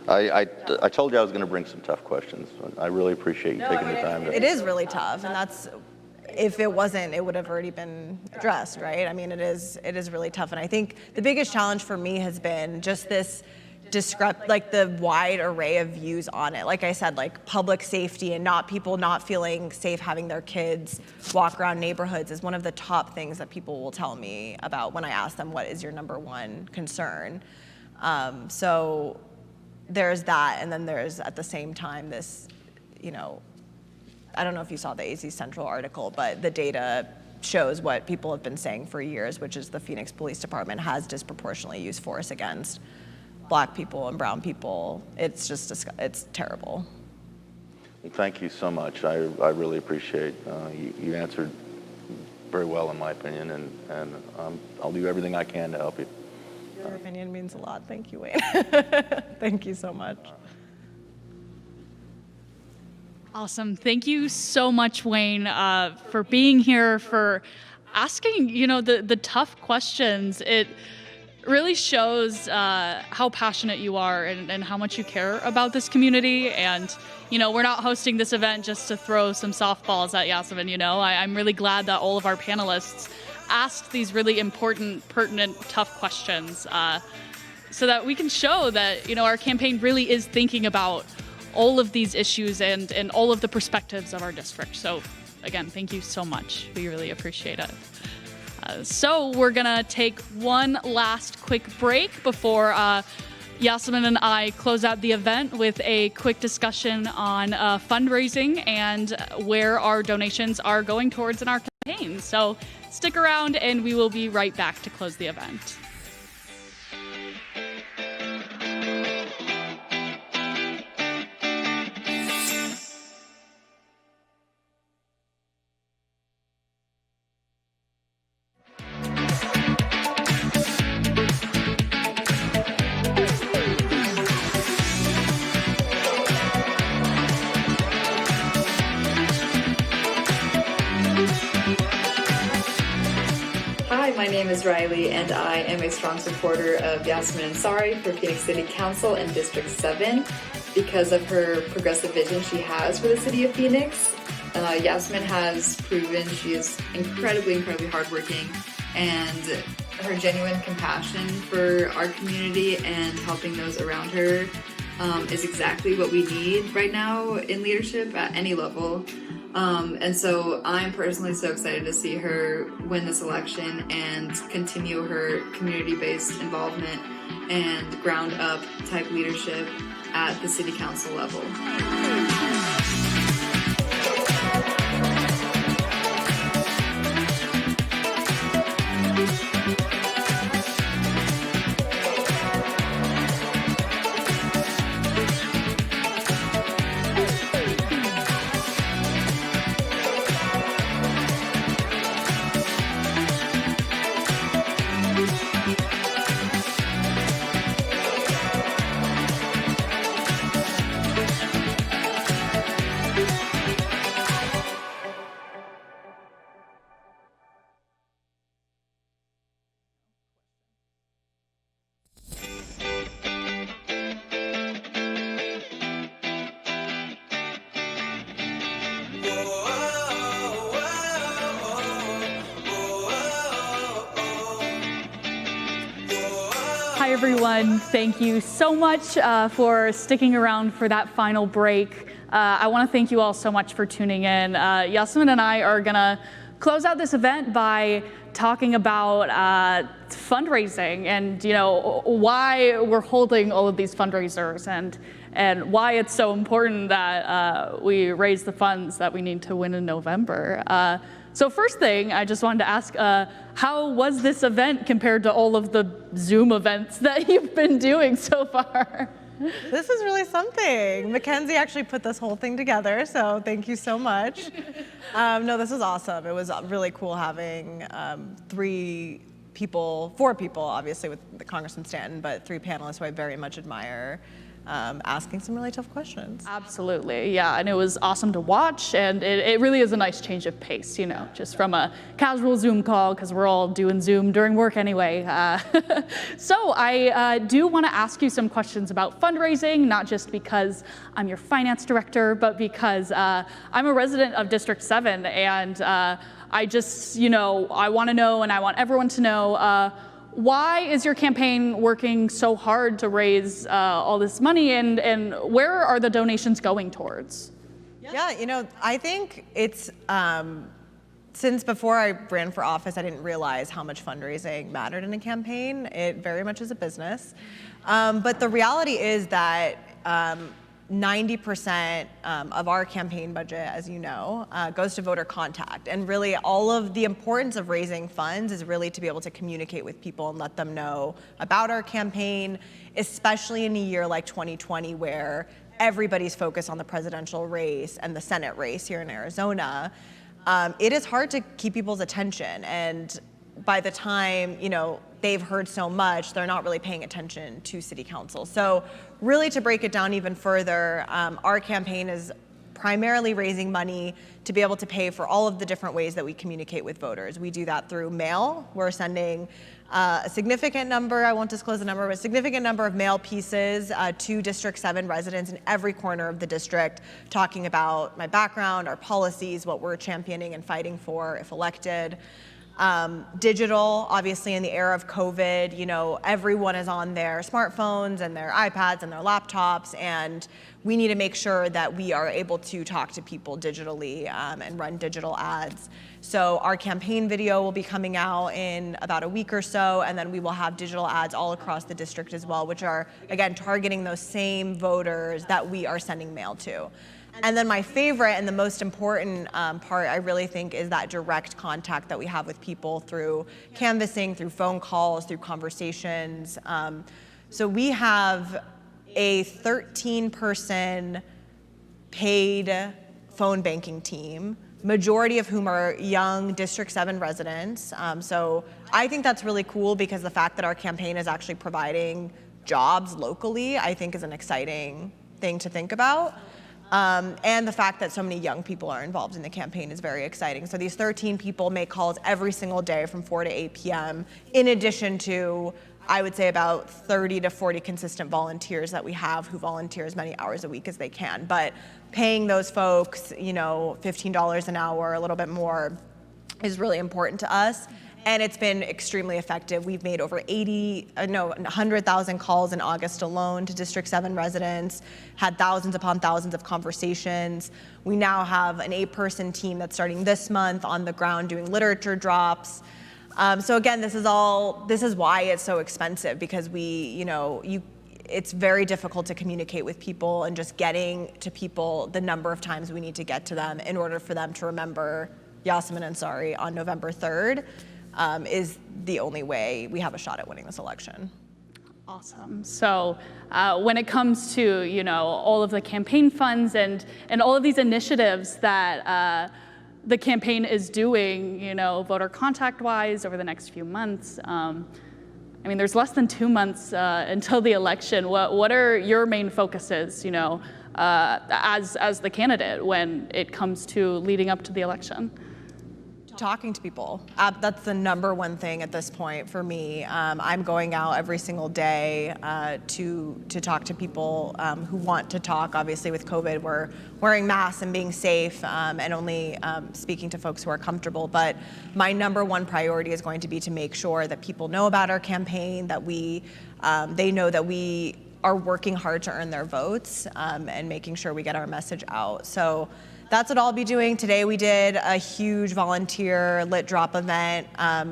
J: I told you I was going to bring some tough questions. I really appreciate you taking the time.
I: It is really tough, and that's, if it wasn't, it would have already been addressed, right? It is really tough, and I think the biggest challenge for me has been just this the wide array of views on it. Like I said, public safety and people not feeling safe having their kids walk around neighborhoods is one of the top things that people will tell me about when I ask them what is your number one concern. So there's that, and then there's at the same time this you know, I don't know if you saw the AZ Central article, but the data shows what people have been saying for years, which is the Phoenix Police Department has disproportionately used force against Black people and brown people. It's just, it's terrible.
J: Well, thank you so much. I really appreciate you answered very well, in my opinion, and I'll do everything I can to help you.
I: Your opinion means a lot. Thank you, Wayne. Thank you so much.
B: Awesome. Thank you so much, Wayne, for being here, for asking, you know, the tough questions. It really shows how passionate you are and how much you care about this community. And, you know, we're not hosting this event just to throw some softballs at Yasamin, you know. I'm really glad that all of our panelists asked these really important, pertinent, tough questions so that we can show that, you know, our campaign really is thinking about all of these issues and all of the perspectives of our district. So again, thank you so much. We really appreciate it. So we're gonna take one last quick break before Yasamin and I close out the event with a quick discussion on fundraising and where our donations are going towards in our campaign. So stick around and we will be right back to close the event.
K: My name is Riley, and I am a strong supporter of Yasamin Ansari for Phoenix City Council in District 7 because of her progressive vision she has for the city of Phoenix. Yasamin has proven she is incredibly hardworking, and her genuine compassion for our community and helping those around her is exactly what we need right now in leadership at any level. And so I'm personally so excited to see her win this election and continue her community-based involvement and ground-up type leadership at the city council level.
B: Hi, everyone. Thank you so much for sticking around for that final break. I want to thank you all so much for tuning in. Yasamin and I are going to close out this event by talking about fundraising and, you know, why we're holding all of these fundraisers and why it's so important that we raise the funds that we need to win in November. So first thing, I just wanted to ask, how was this event compared to all of the Zoom events that you've been doing so far?
I: This is really something. Mackenzie actually put this whole thing together, so thank you so much. No, this was awesome. It was really cool having four people, obviously with the Congressman Stanton, but 3 panelists who I very much admire, asking some really tough questions.
B: Absolutely, yeah, and it was awesome to watch, and it really is a nice change of pace, you know, just from a casual Zoom call, because we're all doing Zoom during work anyway. So I do want to ask you some questions about fundraising, not just because I'm your finance director, but because I'm a resident of District 7, and I just, you know, I want to know, and I want everyone to know, why is your campaign working so hard to raise all this money, and where are the donations going towards?
I: Yeah, you know, I think it's, since before I ran for office, I didn't realize how much fundraising mattered in a campaign. It very much is a business. But the reality is that 90% of our campaign budget, as you know, goes to voter contact. And really all of the importance of raising funds is really to be able to communicate with people and let them know about our campaign, especially in a year like 2020 where everybody's focused on the presidential race and the Senate race here in Arizona. It is hard to keep people's attention, and by the time, they've heard so much, they're not really paying attention to city council. So really, to break it down even further, our campaign is primarily raising money to be able to pay for all of the different ways that we communicate with voters. We do that through mail. We're sending a significant number, I won't disclose the number, but a significant number of mail pieces to District 7 residents in every corner of the district, talking about my background, our policies, what we're championing and fighting for if elected. Digital, obviously in the era of COVID, everyone is on their smartphones and their iPads and their laptops, and we need to make sure that we are able to talk to people digitally and run digital ads. So our campaign video will be coming out in about a week or so, and then we will have digital ads all across the district as well, which are, again, targeting those same voters that we are sending mail to. And then my favorite and the most important part, I really think, is that direct contact that we have with people through canvassing, through phone calls, through conversations. So we have a 13-person paid phone banking team, majority of whom are young District 7 residents. So I think that's really cool because the fact that our campaign is actually providing jobs locally, I think is an exciting thing to think about. And the fact that so many young people are involved in the campaign is very exciting. So these 13 people make calls every single day from 4 to 8 p.m. in addition to, I would say, about 30 to 40 consistent volunteers that we have who volunteer as many hours a week as they can. But paying those folks, $15 an hour, a little bit more, is really important to us. And it's been extremely effective. We've made over 100,000 calls in August alone to District 7 residents, had thousands upon thousands of conversations. We now have an 8-person team that's starting this month on the ground doing literature drops. So again, this is why it's so expensive, because it's very difficult to communicate with people, and just getting to people the number of times we need to get to them in order for them to remember Yasamin Ansari on November 3rd. Is the only way we have a shot at winning this election.
B: Awesome. So when it comes to all of the campaign funds and all of these initiatives that the campaign is doing, voter contact wise over the next few months, there's less than 2 months until the election. What are your main focuses, as the candidate when it comes to leading up to the election?
I: Talking to people. That's the number one thing at this point for me. I'm going out every single day to talk to people who want to talk. Obviously with COVID, we're wearing masks and being safe and only speaking to folks who are comfortable. But my number one priority is going to be to make sure that people know about our campaign, that they know that we are working hard to earn their votes and making sure we get our message out. So that's what I'll be doing. Today we did a huge volunteer lit drop event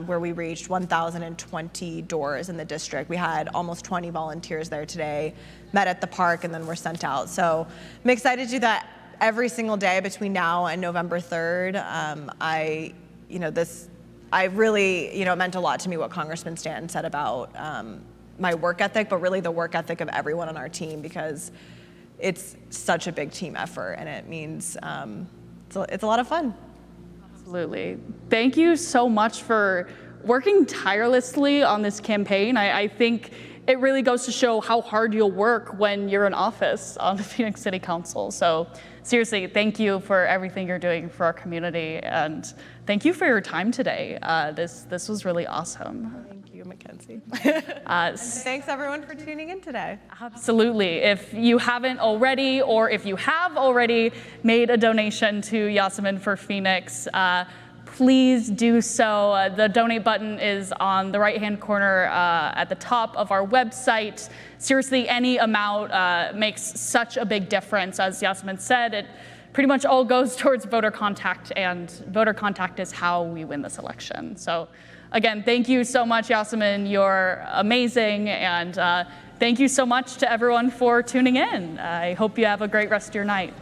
I: where we reached 1,020 doors in the district. We had almost 20 volunteers there today, met at the park, and then were sent out. So I'm excited to do that every single day between now and November 3rd. It meant a lot to me what Congressman Stanton said about my work ethic, but really the work ethic of everyone on our team, because it's such a big team effort, and it means it's a lot of fun.
B: Absolutely. Thank you so much for working tirelessly on this campaign. I think it really goes to show how hard you'll work when you're in office on the Phoenix City Council. So seriously, thank you for everything you're doing for our community, and thank you for your time today. This was really awesome.
I: Thank you, Mackenzie.
D: Thanks everyone for tuning in today.
B: Absolutely. If you haven't already, or if you have already made a donation to Yasamin for Phoenix, please do so. The donate button is on the right-hand corner at the top of our website. Seriously, any amount makes such a big difference. As Yasamin said, it pretty much all goes towards voter contact, and voter contact is how we win this election. So again, thank you so much, Yasamin. You're amazing, and thank you so much to everyone for tuning in. I hope you have a great rest of your night.